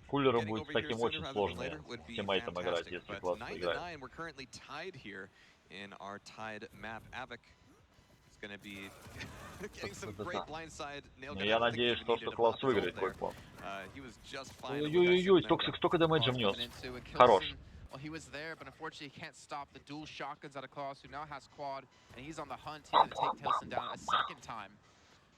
Кулеру будет с таким очень сложно с тиммейтом играть, если класс играет. Но я надеюсь, что класс выиграет QUAKECON. Ой-ой-ой, столько дэмэджа внес. Хорош. Well, he was there, but unfortunately he can't stop the dual shotguns out of Klaus, who now has quad, and he's on the hunt. He's going to take Tilson down a second time.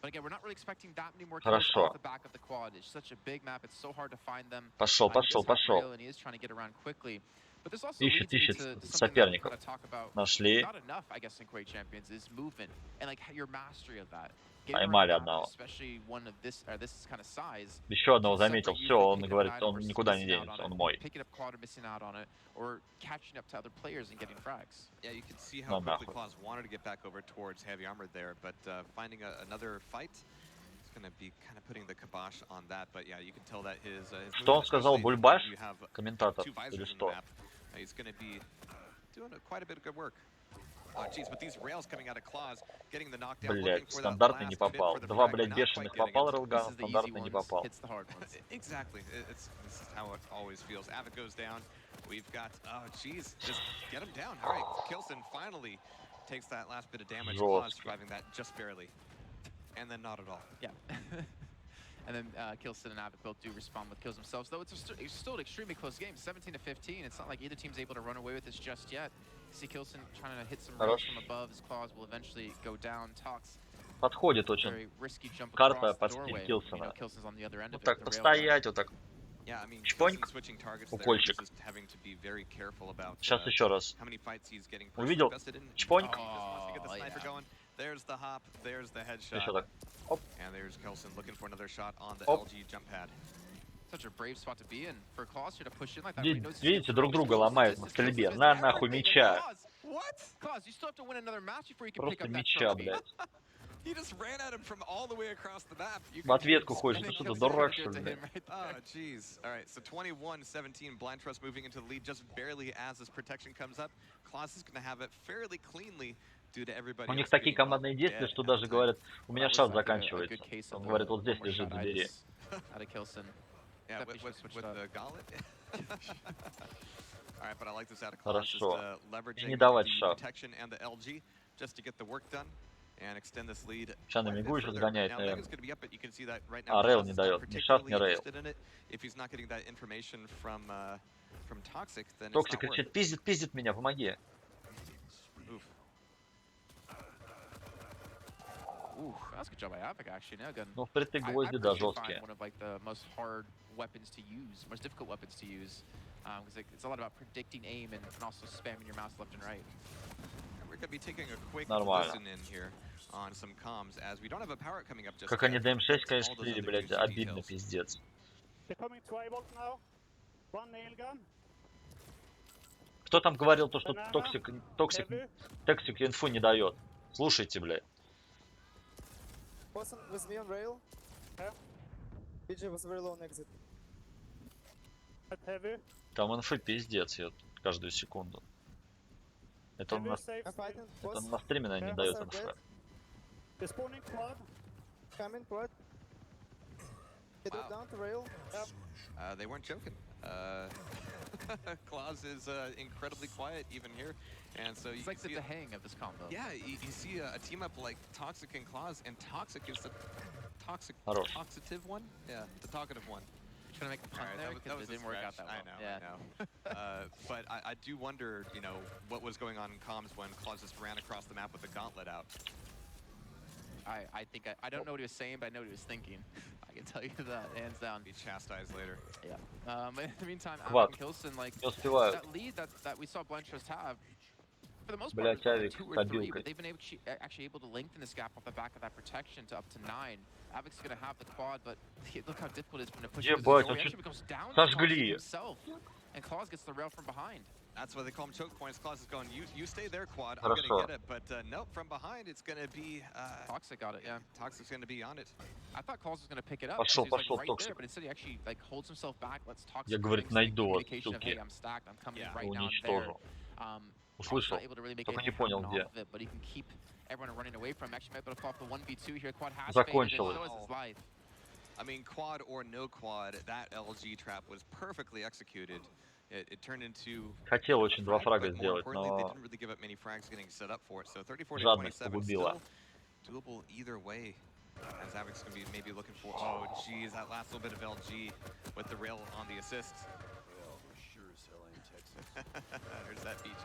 But again, we're not really expecting that many more kills off the back of the quad. It's such a big map, it's so hard to find them. Пошел. And he is trying to get around quickly. But this also Ищет, leads me ищет to something that we соперников. kind of talk about Нашли. not enough, I guess, in Quake Champions is movement and like your mastery of that. Поймали одного. Especially one of this kind of size. Еще одного заметил. Все, он говорит, он никуда не денется, он мой. Picking up quad or missing out on it, or catching up to other players and getting frags. Yeah, you can see how No, quickly Claus wanted to get back over towards heavy armor there, but finding another fight is going to be kind of putting the kibosh on that. But yeah, you can tell that his Что он сказал, Бульбаш? Комментатор или что? He's going to be doing quite a bit of good work. Oh, geez, with these rails coming out of Claus, getting the knockdown. Блять, стандартный не попал. Два, блять, бешеных попал Рейлган, стандартный не попал. Exactly. This is how it always feels. Avid goes down. We've got, oh, geez, just get him down. All right, Kilson finally takes that last bit of damage. Claus surviving that just barely. And then not at all. Yeah. And then Kilson and Avid both do respond with kills themselves, though it's still an extremely close game, 17-15. It's not like either team's able to run away with this just yet. See Kilson trying to hit some rails from above. His claws will eventually go down. Tox. Подходит очень карта под стиль Килсона. Вот так постоять, вот так. Чпоньк, укольчик. Сейчас еще раз. Увидел? Чпоньк. There's the hop, there's the headshot. Еще так. Оп. And there's Kelson looking for another shot on the Оп. LG jump pad. Such a brave spot to be in for Claus here to push in like that. Видите, друг друга ломают на стрельбе. На нахуй меча. Claus, you still have to win another match before you can pick Просто up that меча, trophy. блядь. He just ran at him from all the way across the map. В ответку ходишь. Ты что-то дурак, что ли, блядь? Oh, jeez. All right, so 21-17, Blind Trust moving into the lead just barely as this protection comes up. Claus is going to have it fairly cleanly. У них такие командные действия, что даже говорят, у меня шанс заканчивается. Он говорит, вот здесь лежит, забери. Хорошо. И не давать шаг. Сейчас на мигу еще сгоняет, наверное. А, Рейл не дает. Ни шаг, ни Рейл. Токсик кричит, пиздит меня, помоги. Ooh, that's a good job by Avic actually. Now again, ну впритык гвозди, да, жесткие. One of like the most hard weapons to use, most difficult weapons to use, because it's a lot about predicting aim and also spamming your mouse left and right. We're gonna be taking a quick listen in here on some comms as we don't have a power coming up just. Как они до М6, конечно, слили, блядь, обидно, пиздец. Кто там говорил то, что Токсик инфу не дает? Слушайте, блядь. Person with me on rail. Yeah. PJ was very low on exit. Там инфы пиздец, каждую секунду. Это он на стриме, наверное, не дает инфы. They weren't joking. Claus is incredibly quiet even here, and so you like the hang of this combo. Yeah, you see a team up like Toxic and Claus, and Toxic is the talkative one. Yeah, the talkative one. Trying to make a pun there because it didn't work out that well. I know. But I do wonder, you know, what was going on in comms when Claus just ran across the map with the gauntlet out. I think I don't know what he was saying, but I know what he was thinking. I can tell you that, hands down. Be chastised later. Yeah. In the meantime, Avic and Kilson, like that lead that we saw Blind Trust have, for the most part, was like 2 or 3, but they've been actually able to lengthen this gap off the back of that protection to up to 9. Avic's gonna have the quad, but look how difficult it is when it pushes. He actually becomes down himself, and Claus gets the rail from behind. That's why they call him choke points. Claus is going, you stay there, quad. I'm gonna get it, but nope. From behind, it's gonna be Toxic got it. Yeah, Toxic's gonna be on it. I thought Claus was gonna pick it up. Пошел, He was, пошел, like, right Toxic. there, but instead he actually like holds himself back. Let's Toxic. Я, говорит, найду вас, Hey, суки. I'm stacked. I'm coming right Уничтожу. now. Услышал, только не понял где. But he can keep everyone running away from him. Actually, might be able to call up the 1v2 here. Quad has Закончилось. I mean, quad or no quad, that LG trap was perfectly executed. It turned into. Хотел очень 2 фрага сделать, they но didn't really give up many frags getting set up for it. So 34 to жадность 27 погубила. still doable either way. As Avic's gonna be maybe looking for. Oh, geez, that last little bit of LG with the rail on the assist. Well, we're sure as hell ain't Texas. There's that BJ.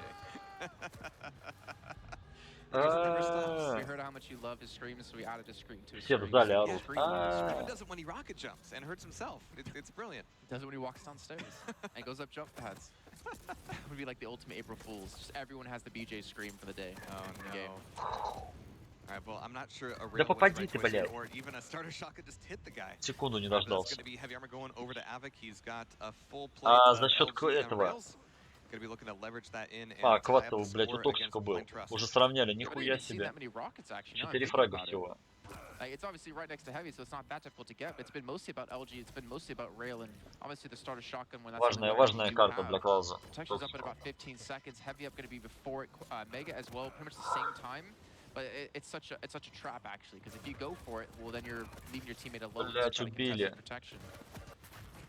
We heard how much you love his screams, so we added a scream to his Все в зале орут. Scream does it when he rocket jumps and hurts himself. It's brilliant. He does it when he walks downstairs and goes up jump pads. would be like the ultimate April Fools. Just everyone has the BJ scream for the day. Oh in the no. game. Alright, well, I'm not sure a Да rail was the попади right ты, choice here, блядь. or even a starter shotgun just hit the guy. Секунду не That's дождался. gonna be heavy armor going over to Avik. He's got a full plate А of за счет LG and этого... rails. Gonna be looking to leverage that in and А, tie up Квад, the блядь, у score Токсика against был. Blind Trust. Уже сравняли, We haven't нихуя even seen себе. that many rockets actually. Now I'm 4 thinking фрага about it. всего. Like, it's obviously right next to heavy, so it's not that difficult to get. But it's been mostly about LG. It's been mostly about rail, and obviously the starter shotgun when that's the only weapon Важная you карта have. для Клауза. Protection's up at about 15 seconds. Heavy up going to be before it. Mega as well, pretty much the same time. But it's such a trap actually, because if you go for it, well then you're leaving your teammate alone. Блядь, trying to убили. contest protection.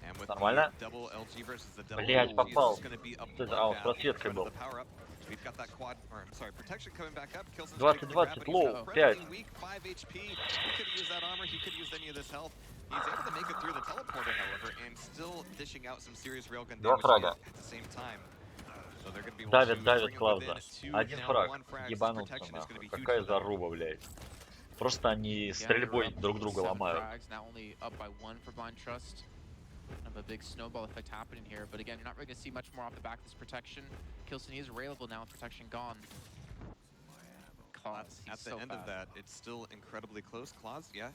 And with Нормально? the double LG versus the double Блядь, LG, попал. this is gonna be a А, он с bloodbath in просветкой front of был. the power up. We've got that quad, or I'm sorry, protection coming back up. Killson's 20-20, лоу, 5. weak, 5 HP. He could use that armor. He could use any of this health. He's able to make it through the teleporter, however, and still dishing out some serious railgun Два damage фрага. at the same time. So they're gonna be able Давит, to давит bring it Клауза. within 2, Один now фраг. 1 frag. This Ебануться protection is gonna нахуй. be huge Какая for them. заруба, блядь. Просто они стрельбой друг друга ломают. Frags, now only up by 1 for Blind Trust. Kind of a big snowball effect happening here, but again, you're not really going to see much more off the back of this protection. Kilson is railable now with protection gone. Claws, At the so end bad. of that, it's still incredibly close. Claws, yeah.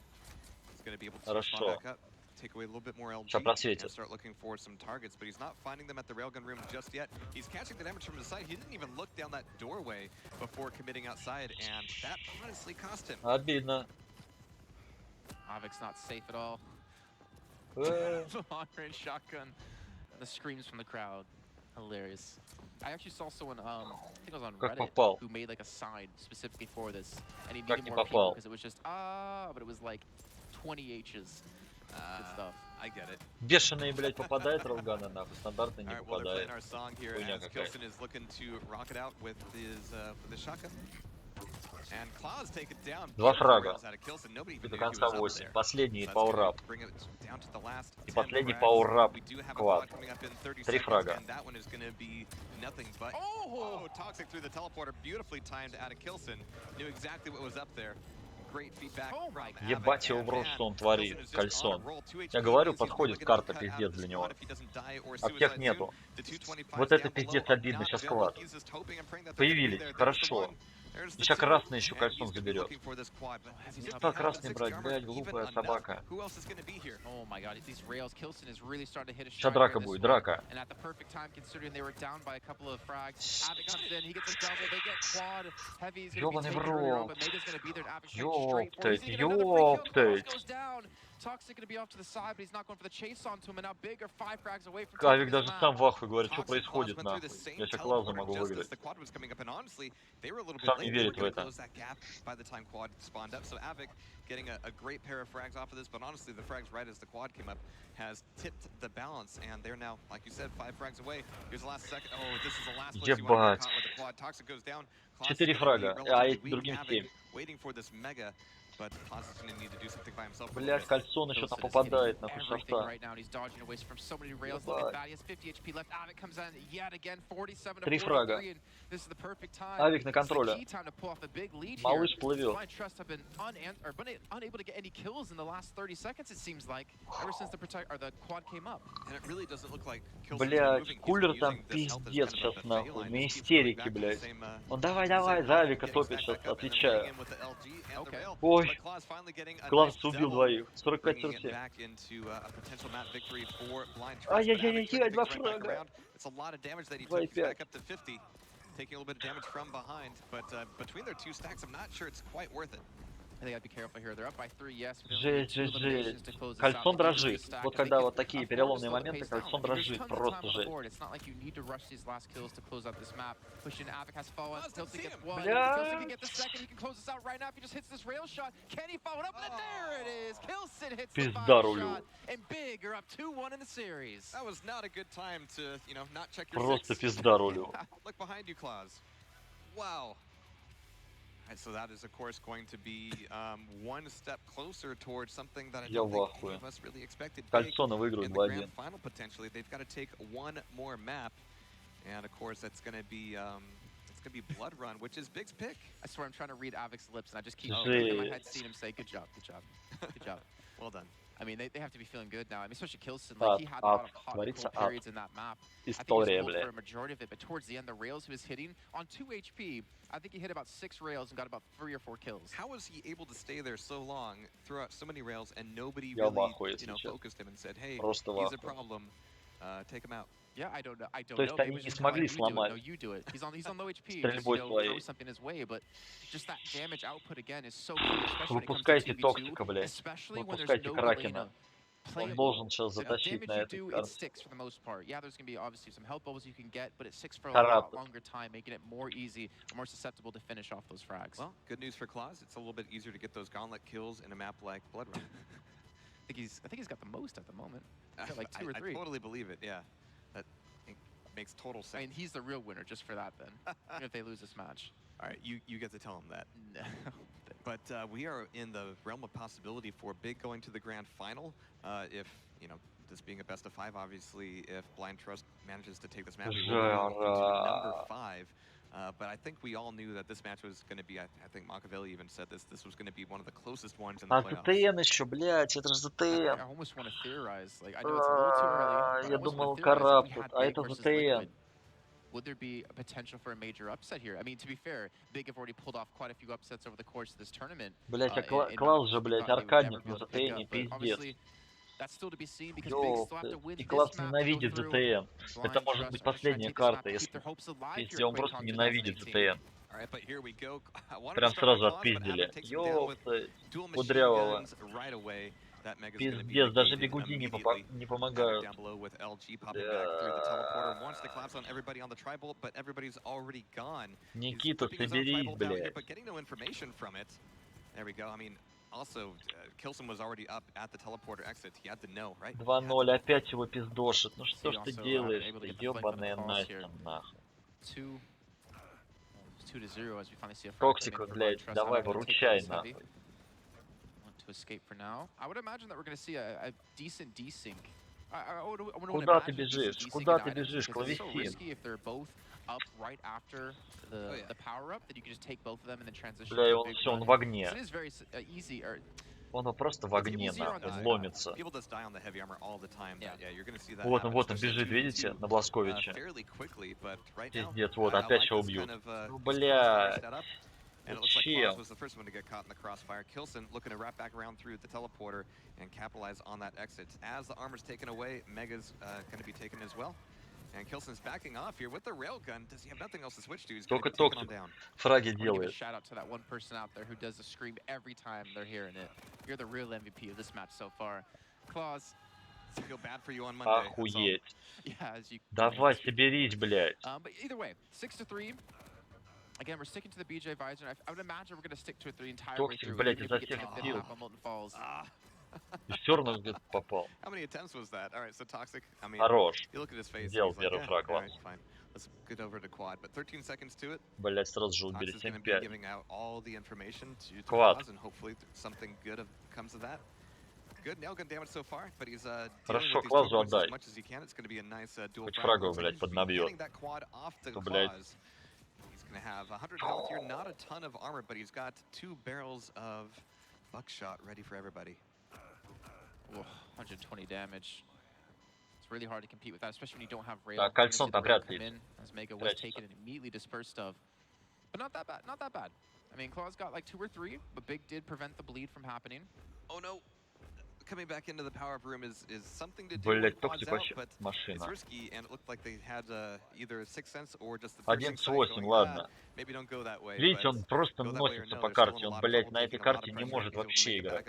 He's going to be able to Хорошо. spawn back up, take away a little bit more LG, Сейчас просветит. and start looking for some targets, but he's not finding them at the railgun room just yet. He's catching the damage from the side. He didn't even look down that doorway before committing outside, and that honestly cost him. Обидно. Avic's not safe at all. Long-range shotgun. The screams from the crowd. Hilarious. I actually saw someone, I think it was on Как Reddit, попал? who made like a sign specifically for this, and he Как needed не more people попал? because it was just but it was like 20 H's. Good stuff. I get it. Бешеные, блядь, попадает ролганы, нахуй. Стандартный не All right, well, they're попадает. playing our song here Хуйня as какая-то. Kilson is looking to rock it out with his shotgun. And Claws take it down. Два фрага. Out of Kilson. Nobody even До knew he конца was up 8. there. Последний So that's пауэрап. gonna bring it down to the last И 10 последний frags. пауэрап We do have a квад. quad coming up in 30 3 seconds, фрага. and that one is going to be nothing but Toxic through the teleporter, beautifully timed out of Kilson. Knew exactly what was up there. Great feedback from Avik. Ебать его в рот, And что он творит. Kilson is just Кальсон. on a roll. 2 Я HP. говорю, He's подходит looking to карта cut out пиздец of для the него. squad if he doesn't die or Аптек suicide нету. soon. The 225 Вот down это below пиздец are обидно. not Сейчас available. клад. He's just hoping and praying that they're gonna be Появились. there. There's the Хорошо. one. There's the Сейчас two. красный еще And кольцом he's gonna be заберет. looking for this quad, but has he Что still красный got брать, 60 блядь, armor? глупая Even собака. enough. Who else is gonna be here? Oh my god, these rails. Kilson is really starting to hit a Сейчас stride драка here будет, this one. драка. And at the perfect time, considering they were down by a couple of frags. Avik comes in, he gets a double, they get quad. Heavy's gonna be Ёбаный taken в earlier on, рот. but Mega's gonna be there, and Avik's coming straight for him. Ёптать, He's gonna get another free kill, and the ёптать. cross goes down. Toxic gonna be off to the side, but he's not going for the chase onto him, and now Big are 5 frags away from taking Авик this даже map. сам в ахуе говорит, что Toxic происходит Claws went through нахуй. the same Я сейчас Клауза teleporter могу just as выиграть. the quad was coming up, and honestly, they were a little bit Сам не late. They were верит в gonna это. close that gap by the time quad spawned up. So Avik getting a great pair of frags off of this, but honestly, the frags right as the quad came up has tipped the balance, and they're now, like you said, 5 frags away. Here's the last second. Oh, this is the last place you want to get Ебать. caught with the quad. Toxic goes down. Claws 4 is gonna be фрага, а relatively эти weak. другим Avik 7. waiting for this mega, but Claws is gonna need to do something by himself. Блять, кольцо еще там Kilson is попадает, hitting нахуй, everything шарта. right now, and he's dodging away from so many rails. Look at that, he has 50 HP left. Avik comes in yet again, 47 to 3 фрага. 43, and this is the perfect time. Авик на This is the контроле. key time to pull off the big lead here. Малыш плывет. Blind Trust have been unable to get any kills in the last 30 seconds, it seems like, ever since the quad came up. And it really doesn't look like Killson's Блять, moving. He's кулер using там this health as пиздец kind of сейчас a нахуй. fail line. На Just keeps going истерике, back to the блять. same, Он давай, за Авика getting топит stacked сейчас, back up and then отвечаю. laying in with the LG and the Okay. rail. Ой, But Claws finally getting a Класс nice убил double, двоих. bringing it 45-47. back into a potential map victory for Blind Trust. Ай-яй-яй-яй, But Avik bringing два things right back фрага. around. It's a lot of damage that he 2 took. и He's 5. back up to 50. Taking a little bit of damage from behind, but between their two stacks, I'm not sure it's quite worth it. I think I'd be careful here. They're up by 3, yes. But Жесть, two жесть, eliminations жесть. to close this out. Кольцон They need to дрожит. restack, Вот and they когда can вот такие afford to переломные slow the моменты, pace down. кольцон There's дрожит. tons of Просто time on the жесть. board. It's not like you need to rush these last kills to close out this map. Pushing Avik has fallen. Claws Kilson see gets him. one. Бля. Kilson can get the second. He can close this out right now if he just hits this rail shot. Can he follow it up? And there it is. Kilson hits the Пизда final рулю. shot. And Big are up 2-1 in the series. That was not a good time to, not check your Просто six. пизда рулю. Look behind you, Claws. Wow. Alright, so that is, of course, going to be one step closer towards something that I Я don't в think any ахуе. of us really expected. Big Кольцоны выиграют in the grand 2-1. final, potentially. They've got to take one more map. And, of course, that's going to be... it's going to be Blood Run, which is Big's pick. I swear I'm trying to read Avik's lips, and I just keep Жесть. in my head seeing him say, good job, good job, good job. Well done. I mean, they have to be feeling good now. I mean, especially Kilson, like he had a lot of hot and cold periods in that map. I think he was cold for a majority of it, but towards the end, the rails he was hitting on 2 HP, I think he hit about 6 rails and got about 3 or 4 kills. How was he able to stay there so long, throw out so many rails, and nobody really, focused him and said, hey, he's a problem, take him out? Yeah, I don't know. То есть они не смогли сломать. No, you do it. He's on low HP. Just, throw something his way, but just that damage output again is so key, especially when it comes to Выпускайте 2v2, Токсика, блядь. especially when there's Выпускайте no Кракена. Он должен сейчас The затащить damage на you этой do, it карте. sticks for the most part. Yeah, there's going to be obviously some help bubbles you can get, but it sticks for a lot longer time, making it more easy, more susceptible to finish off those frags. Well, good news for Claus. It's a little bit easier to get those gauntlet kills in a map like Blood Run. I think he's got the most at the moment. He's got like 2 or 3. I totally believe it. Yeah, that makes total sense. I mean, he's the real winner just for that. Then, even if they lose this match. All right, you get to tell him that. No. But we are in the realm of possibility for Big going to the grand final. If this being a best of 5, obviously, if Blind Trust manages to take this match, we will go into number 5. But I think we all knew that this match was going to be, I think Machiavelli even said this was going to be one of the closest ones in the playoffs. ZTN еще, блядь, это же ZTN. I almost want to theorize, like, I know it's a little too early, but Я думал, Corrupted, а это ZTN. Would there be a potential for a major upset here? I mean, to be fair, Big have already pulled off quite a few upsets over the course of this tournament. Блять, а Клаус же, блять, аркадник на ZTN, пиздец. That's still to be seen because Big still have to win и this Клаус map, ненавидит ZTN. Это может быть последняя карта, если он просто ненавидит ZTN. Прям сразу отпиздили. Ёпта, кудрявого. Пиздец, даже бигуди не помогают. Никита, соберись, блядь. Also, Kilson was already up at the teleporter exit. He had to know, right? 2-0, опять его пиздошит. Ну что ж ты делаешь, ёбаная Настя, нахуй. 2-0 as we finally see a Токсика, блядь, давай, выручай, нахуй. To escape for now. I would imagine that we're going to see a decent desync. Куда ты бежишь? Куда ты бежишь, клавесин? If they're both up right after the power up, then you can just take both of them and then transition. Бля, он все, он в огне. It is very easy. Он просто в огне, нахуй, ломится. Вот он бежит, видите, на Бласковича. Пиздец, вот, опять его убьют. Ну, блядь. And it looks like Claus was the first one to get caught in the crossfire. Kilson looking to wrap back around through the teleporter and capitalize on that exit. As the armor's taken away, Mega's going to be taken as well. And Kilson's backing off here with the railgun. Does he have nothing else to switch to? He's going to take him down. Фраги делает. Shout out to that one person out there who does the scream every time they're hearing it. You're the real MVP of this match so far. Claus, I feel bad for you on Monday. Охуеть. Yeah, as you Давай, соберись, блядь. But either way, 6-3. Again, we're sticking to the BJ visor. I would imagine we're going to stick to it the entire way through. Блядь, изо всех сил. И все равно где-то попал. How many attempts was that? All right, so Toxic. I mean, хорош. You look at his face. Сделал первый фраг, ладно. Let's get over to quad, but 13 seconds to it. Блядь, сразу же убили 7-5. Giving out all the information to Quad. and hopefully something good comes of that. Good nail gun damage so far, but he's Хорошо, Клаузу отдай. as much as he can. It's going to be a nice dual. Хоть фрагов, блядь, поднабьет. То, блядь. Gonna have 100 health here, not a ton of armor, but he's got 2 barrels of buckshot ready for everybody. Whoa, 120 damage. It's really hard to compete with that, especially when you don't have rail. Да, кольцо там вряд ли. As Mega was taken and immediately dispersed of. But not that bad, not that bad. I mean, Claw's got like 2 or 3, but Big did prevent the bleed from happening. Oh no. Coming back into the power-up room is something to do Блять, with Токсик вообще but машина. it's risky, and it looked like they had either a sixth sense or just the 11-8, ладно. Maybe don't go that way. Видите, он просто носится по карте, он, блядь, на этой карте не может вообще играть.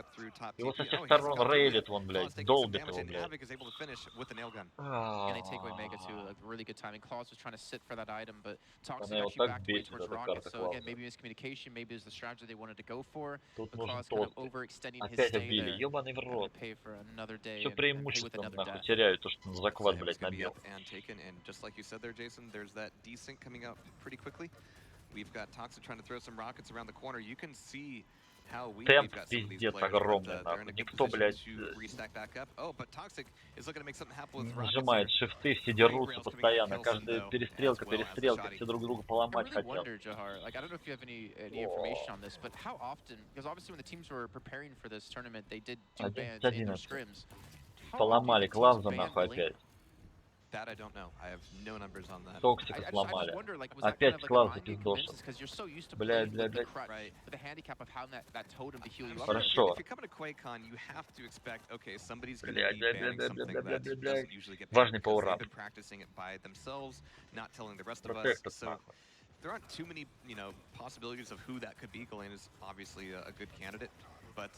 Его со всех сторон рейлит, он, блядь, долбит его, блядь. And they take away Mega too, like really good timing. Claus was trying to sit for that item, but Toxic его actually так backed away бесит, towards эта Rocket. карта So again, Клауса. maybe miscommunication, maybe it's the strategy they wanted to go for. Тут But нужен Claus kind of толстый. overextending his Опять stay убили, there. ёбаный в рот. Pay for another day Все and pay with преимущество, another нахуй, death. теряют, то, что на захват, блядь, набил. And taken, and just like you said there, Jason, there's that desync coming up pretty quickly. We've got Toxic trying to throw some rockets around the corner. You can see how weak Темп we've got some of these пиздец players, огромный, but they're in нахуй. a good Никто, position блядь, to restack back up. Oh, but Toxic is looking to make something happen не with Rockets нажимает here. шифты, все Great дерутся rails coming out of постоянно. Kelson, Каждая though, перестрелка, as well as the перестрелка, shoddy. все друг друга I поломать really хотят. wonder, Jahar, like I don't know if you have any information on this, but how often, because obviously when the teams were preparing for this tournament, they did do bans in their 11-11. scrims. How often do you Поломали think teams Клауза, ban нахуй, Galena? опять. That I don't know. I have no numbers on that. Токсика I just сломали. wonder, like, was that Опять kind of like a Клауза mind game пиздошил. convinces because you're so used to Блядь, playing блядь, with the блядь. crutch, Right. with the handicap of having that totem to heal you up. Хорошо. If you're coming to QUAKECON, you have to expect, okay, somebody's going to Блядь, be блядь, banning блядь, something блядь, that блядь, блядь. doesn't usually get banned Важный because they've пауэрап. been practicing it by themselves, not telling the rest of us. Протектор, So нахуй. there aren't too many, possibilities of who that could be. Galena is obviously a good candidate, but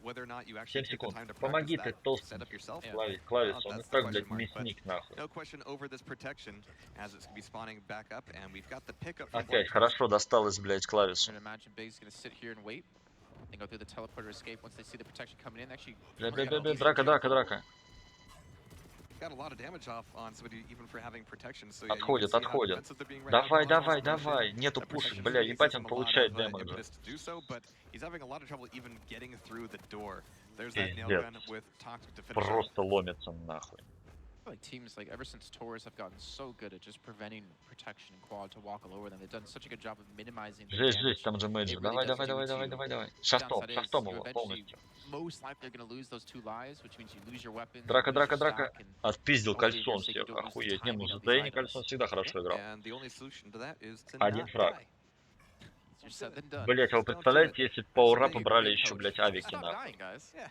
whether or not you actually 7 take the секунд. time to Помоги practice ты that толстым setup yourself, клавису. Он и that's the так, question блядь, mark. But мясник, нахуй. no question over this protection as it's going to be spawning back up, and we've got the pickup from Опять, Black. хорошо досталось, блядь, I'm клавису. gonna imagine Big's gonna sit here and wait and go through the teleporter escape once they see the protection coming in. Actually, Бля, драка, драка, драка. Got a lot of damage off on somebody even for having protection. So yeah, Отходит, you can see how отходит. defensive they're being right now. Давай, Claws давай, wants to push давай. in. Нету The пушек, protection бля, really ебать gives он him a lot получает of, дэмэджа. impetus to do so, but he's having a lot of trouble even getting through the door. There's that nail gun Пиздец. with Toxic to finish. Просто ломится нахуй. I feel like teams, like ever since Taurus have gotten so good at just preventing protection and quad to walk all over them, they've done such a good job of minimizing the Жесть, damage. жесть, там же мэджи. It really Давай, does давай, do давай, to давай, you. давай, давай. Шафтом, Downside is шафтом you его eventually, полностью. most likely are going to lose those 2 lives, which means you lose your weapons. Драка, you lose драка, your драка. stack, and Отпиздил hopefully in your кальсон sake you всех, don't lose the охуеть. Не, ну timing of за these ТН кальсон items. всегда хорошо играл. And the only solution to that is to Один not фраг. die. Easier said than done. Блять, а вы Don't do представляете, it. если бы пауэрапы Hey, брали big еще, coach. блять, Just авики, stop нахуй. dying, guys. Yeah.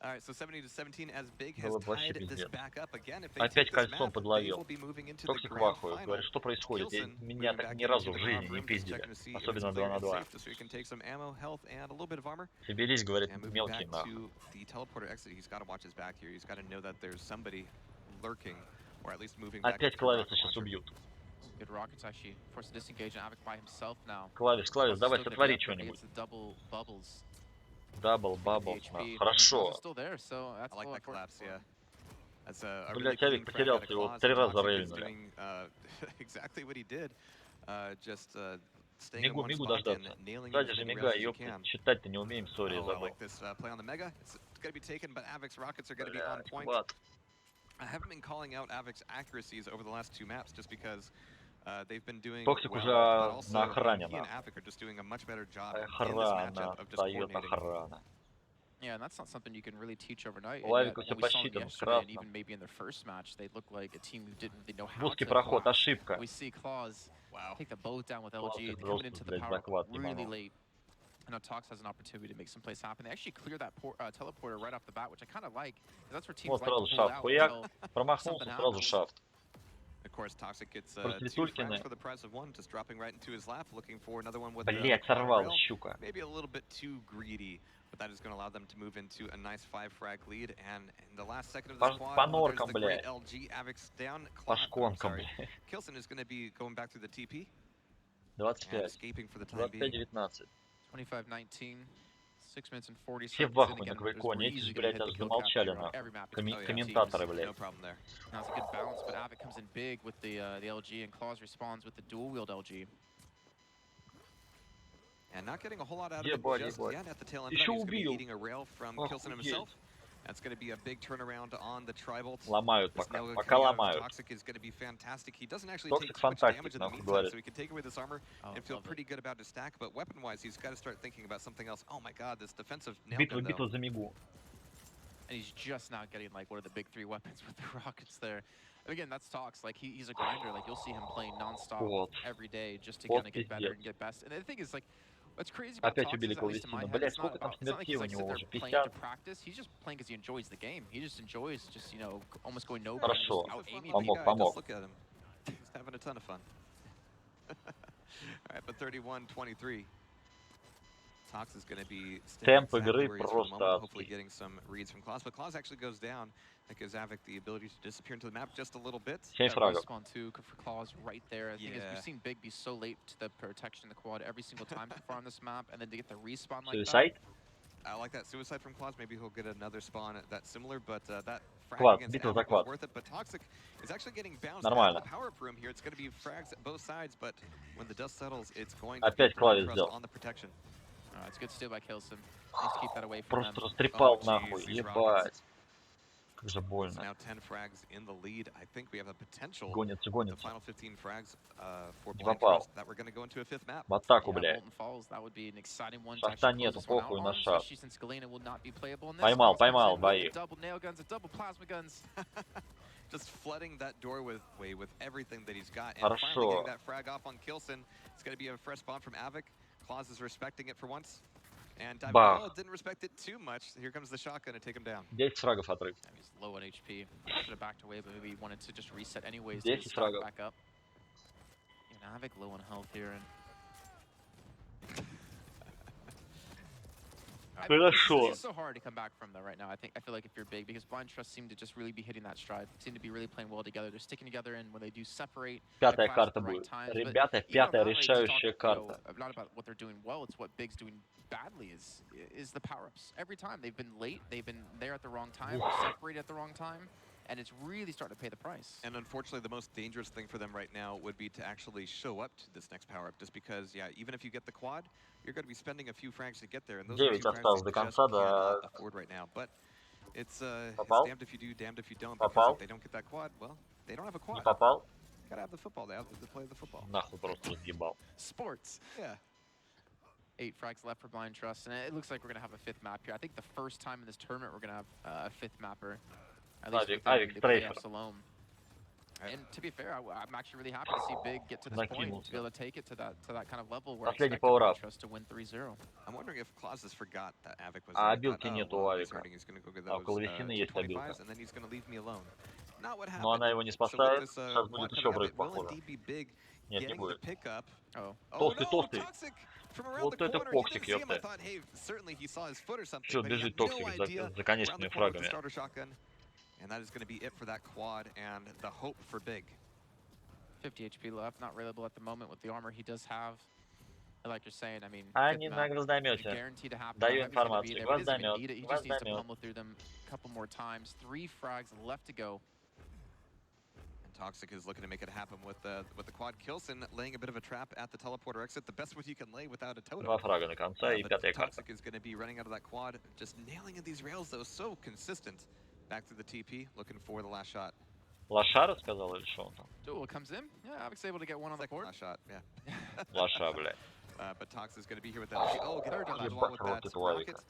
All right, so 70-17 as Big has Было бы вообще tied this пиздец. back up again. If they Опять take this кольцом map, they подловил. will be moving into the Токсик grand вахует. final. Говорит, что происходит? Kilson Меня moving так back ни разу into в the жизни top не room, just пиздили. checking to see if Особенно it's clear 2 на and 2. safe, so he can take some ammo, health, and a little bit of armor. Соберись, говорит, And moving мелкий back нахуй. to the teleporter exit, he's got to watch his back here. He's got to know that there's somebody lurking, or at least moving back. Опять клависа сейчас убьют. Good Rockets actually forced to disengage, and Avic by himself now. Клавис, Plus, давай still сотвори gonna get что-нибудь. the double bubbles. Дабл, бабл. Хорошо. Still there, so that's I like that collapse, yeah. That's a really Блять, clean Авик frag потерялся, out of его Claws. 3 раза Toxic is рейлинули. doing, exactly what he did. Just staying in Мигу, one мигу spot and дождаться. nailing Сзади as же many мигай, rails as you ёпта. can. Читать-то не умеем, сори, Oh, I забыл. like this play on the Mega. It's going to be taken, but Avic's Rockets are going to be on Блять, point. хват. I haven't been calling out Avic's accuracies over the last 2 maps just because they've been doing Токсик well, уже but also на охране, he and нахуй. Avic are just doing a much better job in this Охрана, matchup of just встает coordinating. охрана. Yeah, and that's not something you can really teach overnight. У And Авика yet, все when we saw them посчитано, yesterday, and красно. even maybe in their first match, they looked like a team who didn't really know how В узкий to проход, collapse. ошибка. We see Claws Wow. take the boat down with Класс LG, ты coming просто, into the блядь, power захват really ебанул. late. I know Tox has an opportunity to make some plays happen. They actually clear that teleporter right off the bat, which I kind of like. 'Cause that's where teams Вот like сразу to hold шафт, out хуяк. until Промахнулся, something сразу happens. шафт. Of course, Toxic gets Просто 2 Литулькины. frags for the price of 1, just dropping right into his lap, looking for another one with Блять, the сорвал, rail. щука. Maybe a little bit too greedy, but that is going to allow them to move into a nice 5 frag lead. And in the last second of the squad, По there's норкам, the great блядь. LG Avic's down. По шконкам, Sorry. блядь. Kilson is going to be going back through the TP and 25. escaping for the time being. 25-19. 25-19, 6 minutes and 40 Все в seconds. ваху And на again, there's QUAKECON. easily Эти, gonna блядь, hit the аж kill замолчали, capture on нахуй. every map between the two Комментаторы, teams. блядь. No problem there. Now it's a good balance, but Avic comes in big with the LG, and Claws responds with the dual-wield LG. And not getting a whole lot out of Yeah, it buddy, just buddy. yet at the tail end. Еще He's going to be убил. eating a rail from Охуеть. Kilson himself. That's going to be a big turnaround on the Tri-Bolt. Ломают This пока. nail Пока coming out of ломают. Toxic is going to be fantastic. He doesn't actually Toxic take too much fantastic, damage in the нахуй meantime, говорит. so he can take away this armor and feel love it. pretty good about his stack. But weapon-wise, he's got to start thinking about something else. Oh my god, this defensive nail Битва, gun, битва though. за мигу. And he's just now getting like one of the big 3 weapons with the Rockets there. And again, that's Tox. Like he's a grinder. Like you'll see him playing nonstop Вот. every day just to Вот kind of get better пиздец. and get best. And the thing is, like, what's crazy about Опять Tox убили is, at least in my Клавесину. head, Блять, it's not сколько там about, it's not like смертей he's у like него sitting there уже? playing 50? to practice. He's just playing because he enjoys the game. He just enjoys just, you know, almost going no Хорошо. out aiming. Помог, Just помог. look at him. He's having a ton of fun. All right, but 31-23. Tox is going to be Темп staying игры sad where he is for the просто moment, hopefully адский. getting some reads from Claws. But Claws actually goes down. That gives Avic the ability to disappear into the map just a little bit. 7 That фрагов. respawn too for Claws right there. I think is Yeah. we've seen Big be so late to the protection in the quad every single time so far on this map, and then to get the respawn like that. Suicide? I like that suicide from Claws. Maybe he'll get another spawn that's similar, but that frag Квад, against битва за Avic was квад. worth it. But Toxic is actually getting bounced Нормально. out of the power-up room here. It's going to be frags at both sides, but when the dust settles, it's going Опять to be Клавис trust сделал. on the protection. It's good steal by Kilson. Needs to keep that away from Просто them. растрепал Oh, нахуй, jeez, these ебать. Как же It's больно. now 10 frags in the lead. I think we have a potential Гонится, the гонится. final 15 frags for Не Blind попал. Trust that we're going to go into a fifth map. В атаку, Yeah, блядь. Molten Falls, that would be an exciting one to Шахта actually close нету, this one out похуй на on, шаг. especially since Galena will not be playable in this. Поймал, Claus comes поймал in with the двоих. double nail guns, the double plasma guns. Just flooding that doorway with everything that he's got. And Хорошо. finally getting that frag off on Kilson. It's going to be a fresh spawn from Avik. Claus is respecting it for once. And Бах. didn't respect it too much. Here comes the shotgun to take him down. 10 фрагов отрыв. He's low on HP. Should have backed away, but maybe he wanted to just reset anyways. 10 To stack фрагов. back up. And Avik low on health here. And Хорошо. It's so hard to come back from though right now. I feel like if you're big, because Blind Trust seem to just really be hitting that stride. Seem to be really playing well together. They're sticking together, and when they do separate, Пятая clash at карта the right будет. times. But Ребята, even on пятая that rate, to решающая talk, you know, карта. not about what they're doing well, it's what Big's doing badly is the power-ups. Every time they've been late, they've been there at the wrong time, separated at the wrong time, and it's really starting to pay the price. And unfortunately, the most dangerous thing for them right now would be to actually show up to this next power-up, just because, yeah, even if you get the quad, you're going to be spending a few frags to get there, and those are 9 frags осталось they до just конца, да. cannot afford right now. But it's Попал? damned if you do, damned if you don't, Попал? because if they don't get that quad, well, they don't have a Не quad. попал? Gotta have the football. They have to play the football. Нахуй просто разъебал. Sports. Yeah. 8 frags left for Blind Trust, and it looks like we're going to have a fifth map here. I think the first time in this tournament we're going to have a fifth mapper. At least Avik within the Strafer. playoffs alone. And to be fair, I'm actually really happy to see Big get to this point, to be able to take it to that kind of level where I Последний expected power-up. Blind Trust to win 3-0. I'm wondering if Claus has forgot that Avik was А there. обилки нету у Авика. He's going to go get А около those Весины есть 225s, обилка. and then he's going to leave me alone. Not what happened. Но она его не So with спасает. this, Сейчас quad будет еще coming up, брык, it will похоже. indeed be Big Нет, не getting the будет. pickup. Oh. Толстый, no, толстый. Toxic from around Вот the это corner. He коксик, didn't see him. I ёпта. thought, hey, certainly he saw his foot or something, Всё, but he бежит had no Токсик idea. за Around конечными the corner with the фрагами. starter shotgun. And that is going to be it for that quad and the hope for Big. 50 HP left, not reliable at the moment with the armor he does have. And like you're saying, I mean, Они fifth на map, гвоздомете. guaranteed to happen. Даю Heavy's gonna be информацию. there, but he doesn't even Гвоздомет. need it. He just needs to Гвоздомет. pummel through them a couple more times. 3 frags left to go. And Toxic is looking to make it happen with the quad. Kilson laying a bit of a trap at the teleporter exit. The best one you can lay without a totem. 2 фрага на конце и But пятая карта. Toxic is going to be running out of that quad, just nailing in these rails though, so consistent. Back to the TP, looking for the last shot. Лошара сказал или что он там? Duel comes in. Yeah, Avik's able to get one on the Second board. last shot, yeah. Лоша, блядь. But Tox is going to be here with that. Oh, get out Ебать, of wall with вот that этого rocket. Авика.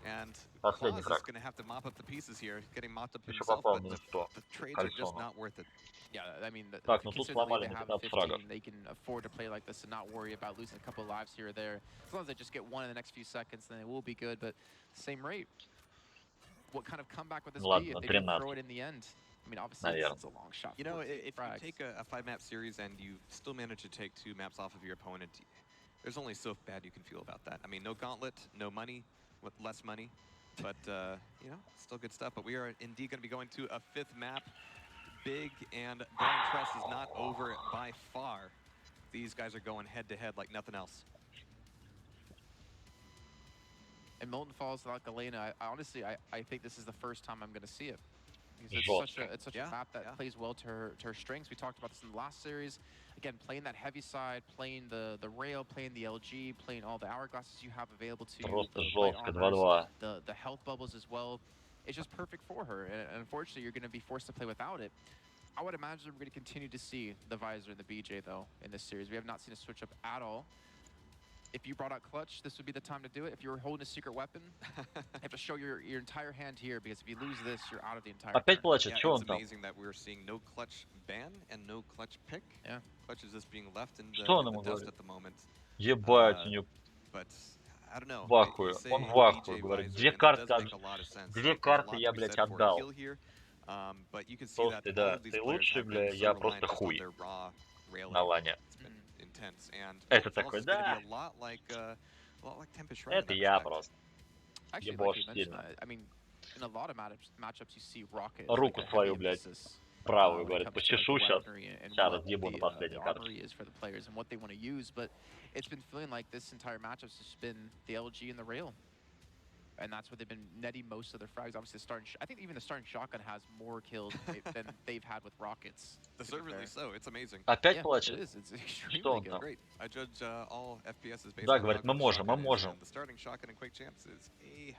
And Последний Claus is фраг. going to have to mop up the pieces here, getting mopped up Еще himself, попал but минус the 100. trades are just Кальсона. not worth it. Yeah, I mean, Так, ну тут considering сломали they на have 15 15, фрагов. they can afford to play like this and not worry about losing a couple of lives here or there. As long as they just get one in the next few seconds, then it will be good. But same rate. What kind of comeback would this be Ладно, if they do 13. throw it in the end? I mean, obviously, Наверное. it's a long shot. You know, 14 if frags. you take a 5-map series and you still manage to take 2 maps off of your opponent, there's only so bad you can feel about that. I mean, no gauntlet, no money, with less money. But, you know, still good stuff. But we are indeed going to be going to a 5th map. Big and Blind Trust is not over by far. These guys are going head-to-head like nothing else. And Molten Falls without Galena, I honestly think this is the first time I'm going to see it. Because it's such a map that plays well to her strengths. We talked about this in the last series. Again, playing that heavy side, playing the rail, playing the LG, playing all the hourglasses you have available to you. Просто The жестко, light armors, 2-2. the health bubbles as well. It's just perfect for her. And unfortunately, you're going to be forced to play without it. I would imagine we're going to continue to see the Visor and the BJ, though, in this series. We have not seen a switch up at all. If you brought out Clutch, this would be the time to do it. If you were holding a secret weapon, you have to show your entire hand here, because if you lose this, you're out of the entire Опять tournament. плачет, Yeah, что it's он там? amazing that we're seeing no clutch ban and no clutch pick. Yeah. Clutch is just being left in Что он the ему dust говорит? at the moment. Ебать, у него But I don't know. в ахуе. Он в ахуе, говорит. 2 карты, 2 карты я, блядь, отдал. Толстый, да. Ты лучший, бля, я просто хуй. На лане. Это такой, да. Это я просто. Actually, Ебошь like you mentioned, сильно. I mean, in a lot of matchups, you see Rocket. Руку свою, блядь, правую, when it говорит, comes to, почешу the сейчас. weaponry and Сейчас what разъебу на the последней карточке. armory is for the players and what they want to use, but it's been feeling like this entire matchup has just been the LG and the rail. and that's where they've been netting most of their frags. Obviously, I think even the starting shotgun has more kills than they've had with rockets. Deservedly so. It's amazing. Опять Yeah, плачет? it is. It's extremely Что он good. там? Great. I judge all FPSs based Да, on говорит, how мы good the можем, мы shotgun is, можем. and the starting shotgun in Quake Champs is A+.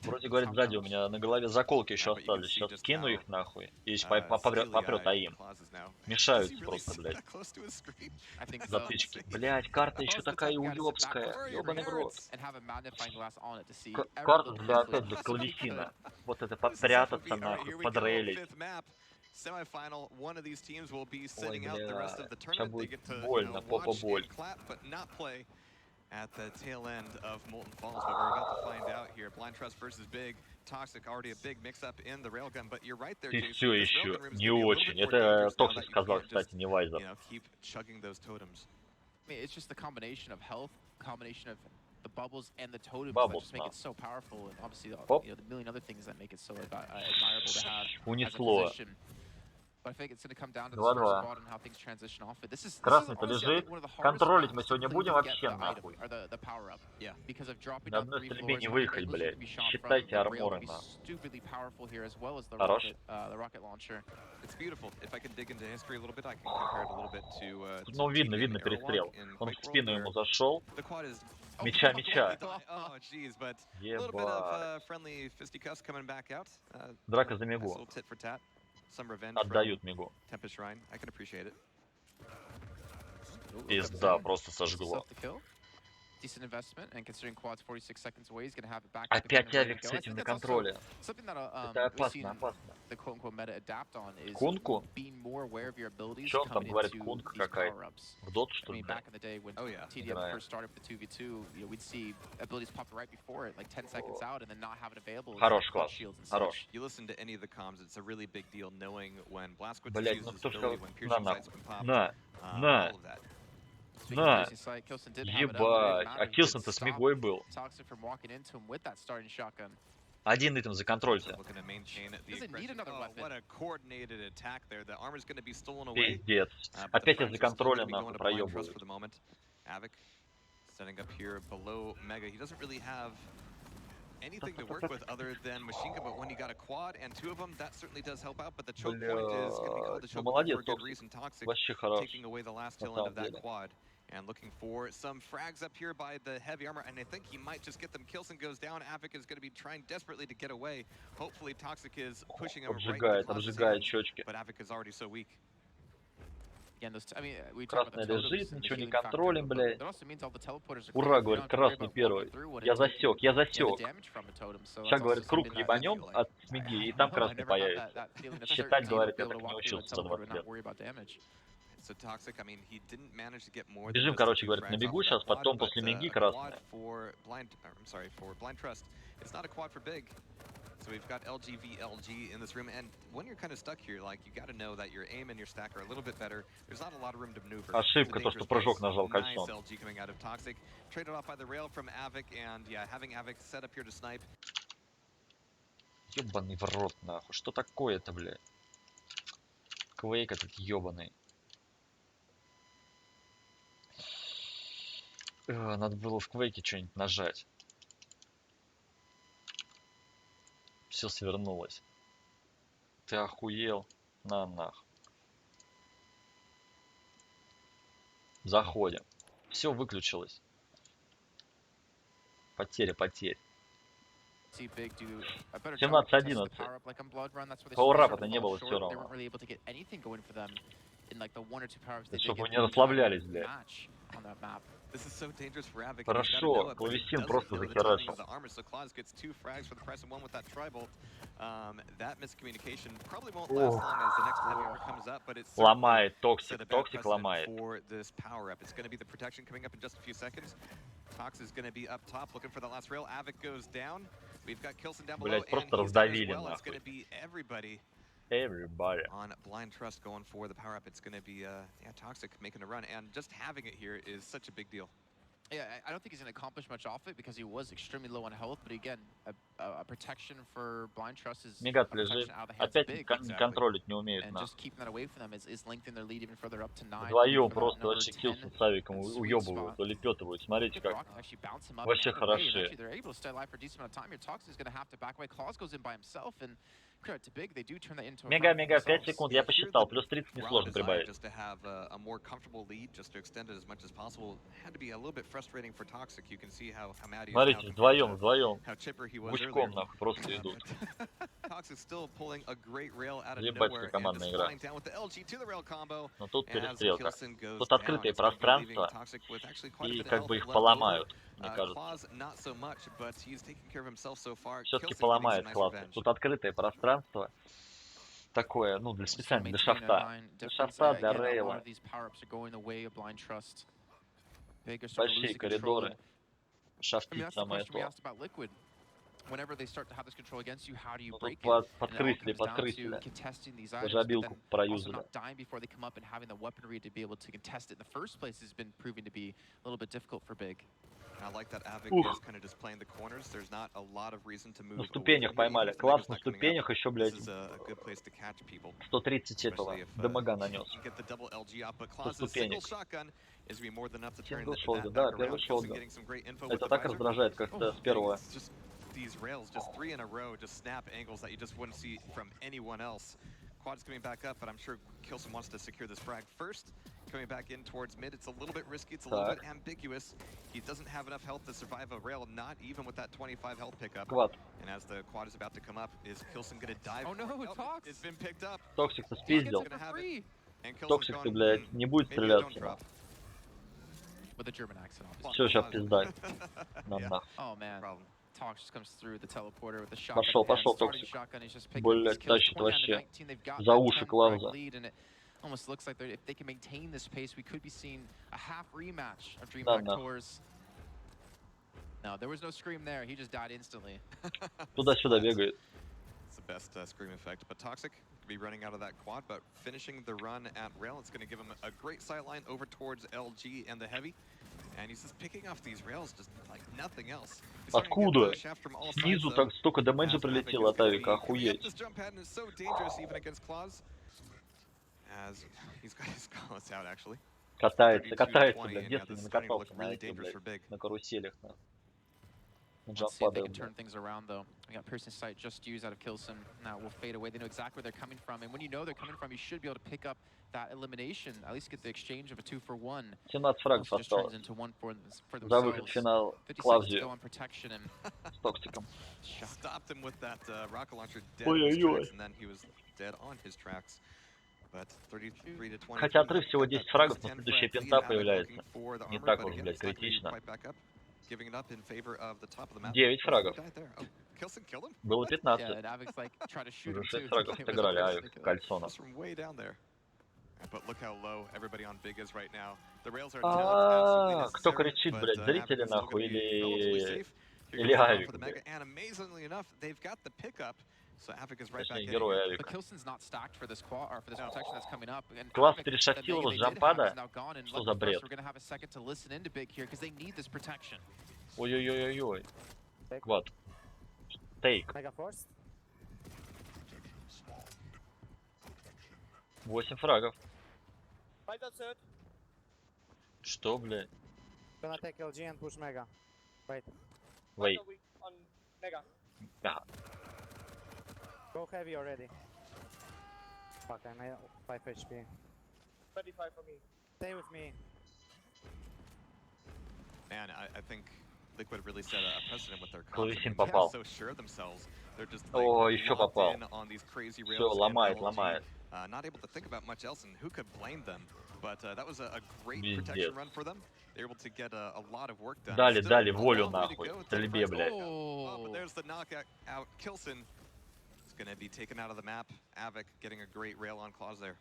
Вроде, говорит, сзади у меня на голове заколки еще but you can остались. see Сейчас just кину how, их нахуй. И попрет АИМ. Claus is now. Is he Мешаются really просто, so блядь. that close to his screen? I think so. Затычки. Блядь, карта еще такая уёбская. Ёбаный в рот. And have a magnifying glass on it to see Карта every для, little опять же, detail he клавесина. could. Вот это This is подпрятаться FOB. All right, нахуй, here we go. подрелить. Fifth map. Semifinal. One of these teams will be Ой, sitting out the rest of бля. the Сейчас tournament. They будет get to больно, попа watch боль. and clap, but not play at the tail end of Molten Falls. But we're about to find out here. Blind Trust versus Big. Toxic, already a big mix-up in the railgun, but you're right there, Ты Jason. все This еще railgun room is не gonna be a little очень. bit more Это dangerous now Токсик that you сказал, can't кстати, just, не Вайзер. you know, keep chugging those totems. I mean, it's just the combination of health, combination of the bubbles and the totems that Bubbles, just make да. it so powerful, and obviously, Оп. you know, the million other things that make it so admirable to have as a Унесло. position. But I think it's going to come down to this 2-2. first squad and how things transition off it. This is Красный-то honestly, I лежит. think, one of the hardest Контролить maps мы to сегодня play будем to get вообще the item, нахуй. or the power up. Yeah. Because of dropping На down одной 3 стрельбе floors, не and выехать, able блядь. to be shot from Считайте the rail арморы can be нахуй. stupidly powerful here, as well as the Хорош. rocket launcher. It's beautiful. If I can dig into history a little bit, I can compare it a little bit to Ну, видно, TP видно and перестрел. Airwalk in Он в Quake World, спину where ему зашел. the quad is Меча, меча. oh jeez, but a little bit of Ебать. friendly fisticuffs coming back out. Драка за Nice Мегу. little tit for tat. Some revenge Отдают from Мегу. Tempest Shrine. I can appreciate it. Пизда, просто сожгло. Decent investment, and considering quad's 46 seconds away, he's going to have it back. Опять Авик с этим на контроле. Something that Это опасно, опасно. the quote-unquote meta adapt on is Кунку? being more aware of your abilities Чё он там coming говорит, into кунка these какая-то? power-ups. В доту, I что ли, mean, блядь? back in the day when Oh, yeah. TDM Играет. first started with the 2v2, you know, we'd see abilities pop right before it, like 10 seconds out, and then not have it available. Хорош, like класс. shields and Хорош. such. You listen to any of the comms, it's a really big deal knowing when Blast Squid Блядь, uses ну his кто ability, сказал? when На piercing нахуй. sights can pop, На. На. all of that. Speaking of На. piercing sight, Kilson did have it up, but it Ебать. didn't А matter. He Килсон-то could с stop Мегой был. Toxic from walking into him with that starting shotgun. Один итем законтрольте. Looking to maintain the Doesn't need aggression. another Oh, weapon. what a coordinated attack there. The armor's going to be stolen away. Пиздец. But the Опять frags из-за are still контроля gonna be нахуй going to Blind Trust проебывают. for the moment. Avic setting up here below Mega. He doesn't really have anything to work with other than machine gun, but when you got a quad and two of them, that certainly does help out. But the choke point is going to be called the Блядь. Ну choke point молодец, for a good Токсик. reason. Toxic Вообще хорош. taking away the last На tail end самом of that деле. quad. And looking for some frags up here by the heavy armor, and I think he might just get them. Kilson goes down. Avic is going to be trying desperately to get away. Hopefully Toxic is pushing him right into Обжигает, Claus's обжигает hands, щечки. but Avic is already so weak. Again, those, I mean, we talk about Красный the totems лежит, and the ничего не healing factor, контролим, but блядь. that also means all the teleporters are Ура, clear. We говорит, don't have to worry красный about первый. walking through when Я it's taking засек, я the засек. damage from a totem, so Сейчас, that's говорит, also круг something that I ебанем feel like от Смеги, и там I красный never had появится. that feeling of Считать, certainty говорит, to be я able так to не walk through a учился за teleport 20 and not лет. worry about damage. So Toxic, I mean, he didn't manage to get more than Бежим, just короче, two говорит, frags набегу off of сейчас, that quad, потом but, после Меги a quad красная. for Blind, I'm sorry, for Blind Trust. It's not a quad for Big. So we've got LG in this room, and when you're kind of stuck here, like, you got to know that your aim and your stack are a little bit better. There's not a lot of room to maneuver. Ошибка, то, что прыжок нажал Nice кольцом. LG coming out of Toxic. Traded off by the rail from Avic, and yeah, having Avic set up here to snipe. Ёбаный в рот, нахуй. Что такое-то, блядь? Квейк этот ёбаный. Надо было в Квейке что-нибудь нажать. Все свернулось. Ты охуел? На нах. Заходим. Все выключилось. Потеря, потерь. 17-11. Пауэрапа-то не было все равно. Чтобы вы не расслаблялись, блядь. This is so dangerous for Avic. Хорошо, клавесин просто захерачил. So Claus gets 2 frags for the price of 1 with that tri-bolt. That miscommunication probably won't last long as the next heavy armor comes up, but it's Ломает, set Токсик, a bad Токсик precedent ломает. for this power up. It's going to be the protection coming up in just a few seconds. Tox is going to be up top looking for that last rail. Avic goes down. We've got Kilson down below, Блять, просто and he's down as раздавили, well. It's going нахуй. to be everybody Everybody. on Blind Trust going for the power up. It's going to be yeah, Toxic making a run, and just having it here is such a big deal. Yeah, I don't think he's going to accomplish much off it because he was extremely low on health. But again, a protection for blind trust is a Мегат лежит. protection out of the hands of Опять big. не контролить не умеет, And нахуй. just keeping that away from them is lengthening their lead even further up to 9. Вдвоем просто вообще Килсон с Авиком уебывают, улепетывают. Смотрите как. Вообще хороши. They're able to stay alive for a decent amount of time. Your Toxic is going to have to back away. Claus goes in by himself, and credit to Big, they do turn that into a Мега, 5 секунд, я посчитал, плюс 30 несложно прибавить. Just to have a more comfortable lead, just to extend it as much as possible, had to be a little bit frustrating for Toxic. You can see how mad he is. Смотрите, вдвоем, how chipper he was гуськом нахуй просто идут. Toxic still pulling a great rail out of Ебать, nowhere как командная игра. down with the LG to the rail combo. Но тут as перестрелка. Kilson goes Тут down. открытые It's gonna be leaving пространства, Toxic with actually quite a и bit of как health бы их left поломают, over. мне кажется. Claus not so much, but he's taking care of himself so far. Все-таки Kilson getting some поломает nice класс. revenge. Тут открытое пространство. Такое, ну, специально для шахта. Для шахта, для рейла. Большие коридоры. Шахтить самое то. Whenever they start to have this control against you, how do you Ну, break тут it? подкрысили. Даже обилку проюзали. Not dying before they come up and having the weaponry to be able to contest it in the first place has been proving to be a little bit difficult for Big. I like that Avic is kind of just playing the corners. There's not a lot of reason to move. На ступенях поймали. Класс на ступенях еще, блядь. 130 этого дамага нанес. Со ступенек. Сингл шотган, да, первый шотган. Это так раздражает, как-то с первого. These rails, just 3 in a row, just snap angles that you just wouldn't see from anyone else. Quad's coming back up, but I'm sure Kilson wants to secure this frag first. Coming back in towards mid, it's a little bit risky, it's a little bit ambiguous. He doesn't have enough health to survive a rail, not even with that 25 health pickup. Quad. And as the quad is about to come up, is Kilson gonna dive? Oh no, it's been picked up. Токсик-то спиздил. Токсик, ты, блядь, не будет стреляться. Все, сейчас пизда. Нам нахуй. Tox just comes through the teleporter with the shot. Пошел Токсик. Блять, тащит вообще. За уши Клауза. Almost looks like if they can maintain this pace, we could be seeing a half rematch of DreamHack Tours. No, there was no scream there. He just died instantly. Туда-сюда бегает. It's the best scream effect. But Toxic could be running out of that quad, but finishing the run at rail, it's going to give him a great sight line over towards LG and the heavy. And he's just picking off these rails just like nothing else. Откуда? Снизу так столько дамэджа прилетело от Авика, охуеть. Катается, блядь, в детстве не накатался на этих, блядь, на каруселях, на джампадах, блядь. 17 фрагов осталось. За выход в финал Клаузию с Токсиком. Ой-ой-ой. Хотя отрыв всего 10 фрагов, но следующая пинта появляется. Не так уж, блядь, критично. 9 фрагов. Было 15. Уже 6 фрагов отыграли Авик, Кальсонов. Кто кричит, блядь, зрители нахуй или Авик, блядь? Точнее, герой Авика. Класс перешатил с джампада? Что за бред? Ой-ой-ой-ой-ой. Вот. Тейк. 8 фрагов. Что, блядь? Wait. Ага. Go heavy already. Fuck, I'm at 5 HP. 35 for me. Stay with me. Man, I think Liquid really set a precedent with their Клавесин попал. so sure of themselves. They're just О, еще попал. Все, ломает. Not able to think about much else, and who could blame them? But that was a great protection run for them. They're able to get a lot of work done. Дали волю нахуй. Стрельбе, блядь. Oh, but there's the knockout out. Kilson is going to be taken out of the map. Avic getting a great rail on Claws there.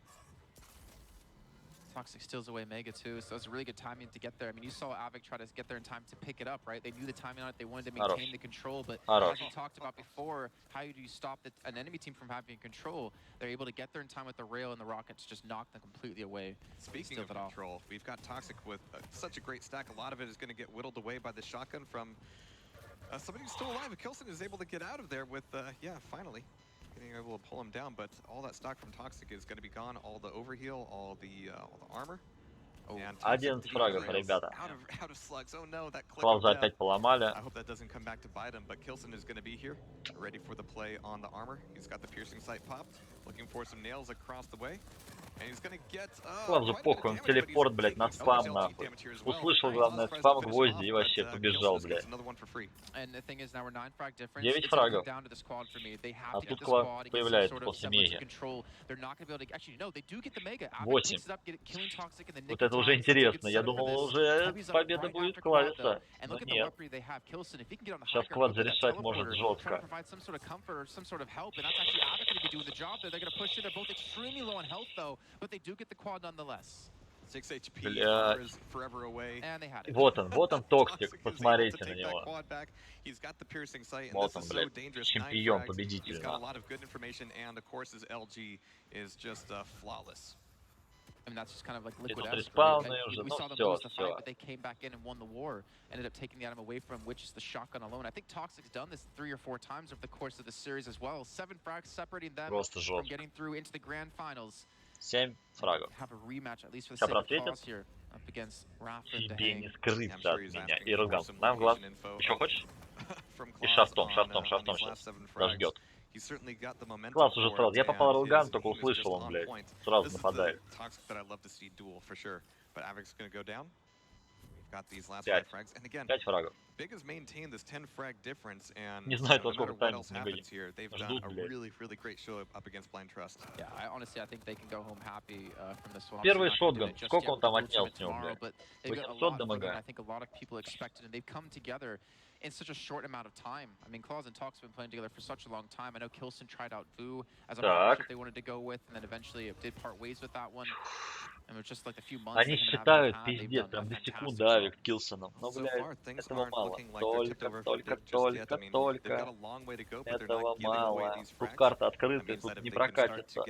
Toxic steals away Mega too, so it's really good timing to get there. I mean, you saw Avic try to get there in time to pick it up, right? They knew the timing on it, they wanted to maintain the control, but as we talked about before, how do you stop an enemy team from having control? They're able to get there in time with the rail, and the rockets just knock them completely away. Speaking of control, we've got Toxic with such a great stack. A lot of it is going to get whittled away by the shotgun from somebody who's still alive. Kelson is able to get out of there with, yeah, finally getting able to pull him down, but all that stock from Toxic is going to be gone. All the overheal, all the armor. Oh, 11 фрагов, ребята. Out of slugs. Oh no, that click Клауза опять поломали. I hope that doesn't come back to bite him, but Kilson is going to be here, ready for the play on the armor. He's got the piercing sight popped, looking for some nails across the way. And he's going to get Клаузу похуй, он телепорт, блядь, на спам, нахуй. Услышал, главное, спам, гвозди и вообще побежал, блядь. 9 фрагов. А тут класс появляется после Меги. 8. Вот это уже интересно. Я думал, уже победа будет Клависа. Но нет. Сейчас Клад зарешать может жестко. But they do get the quad nonetheless. 6 HP. Вот он, Токсик, посмотрите на него. He's got the piercing sight, and вот this он, is блядь, so dangerous. чемпион, победитель. He's got a lot of good information, and of course his LG is just flawless. I mean, that's just kind of like liquid Right? We saw them lose the fight, but they came back in and won the war. Ended up taking the item away from him, which is the shotgun alone. I think Toxic's done this 3 or 4 times over the course of the series as well. 7 frags separating them from getting through into the grand finals. 7 фрагов. Have a rematch, at least for the sake of cause here, up against Rafa and Тебе не скрыться от меня. И Роган, нам глаз. Еще хочешь? И шафтом сейчас. Дождет. Класс уже сразу. Я попал Роган, только услышал он, блядь. Сразу нападает. 5 фрагов. Не знаю, во сколько тайминг не выйдет. Ждут, блядь. Первый шотган. Сколько он там отнял с него, блядь? 800 дамага. In such a short amount of time. I mean, Claws and Tox have been playing together for such a long time. I know Kilson tried out Vu as a partnership they wanted to go with, and then eventually it did part ways with that one. And it was just like a few months. Они считают, пиздец, прям до секунды авик Килсоном. Но, блядь, этого мало. Только. Этого мало. Тут карта открытая, тут не прокатится.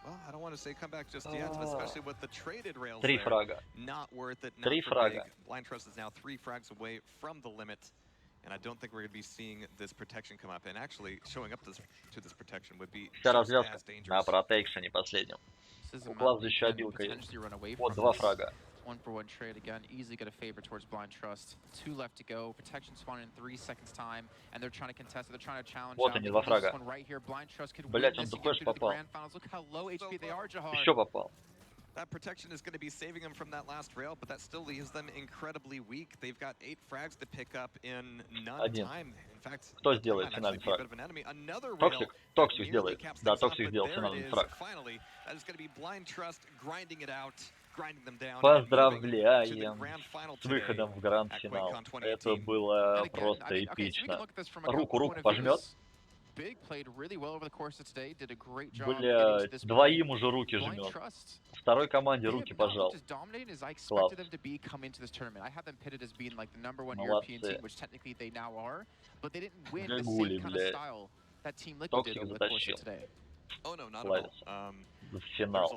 Well, I don't want to say come back just yet, especially with the traded rails. 3 фрага. Not worth it. 3 фрага. Blind Trust is now 3 frags away from the limit, and I don't think we're going to be seeing this protection come up. And actually, showing up to this protection would be just as dangerous. На протекшене последнем. У Клавза еще обилка есть. Вот 2 фрага. 1-for-1 trade again, easily get a favor towards Blind Trust. 2 left to go. Protection spawning in 3 seconds time, and they're trying to contest it. They're trying to challenge. Вот они, 2 фрага. Блять, он такой же попал. Еще попал. That protection is going to be saving them from that last rail, but that still leaves them incredibly weak. They've got 8 frags to pick up in none time. In fact, кто сделает финальный фраг? Токсик сделает. Да, Токсик сделал финальный фраг. Finally, that is going to be Blind Trust grinding it out. Поздравляем с выходом в гранд-финал. Это было просто эпично. Руку пожмет. Блядь, двоим уже руки жмет. Второй команде руки пожал. Класс. Молодцы. Гагули, блядь. Токсик затащил. Клавис. В финал.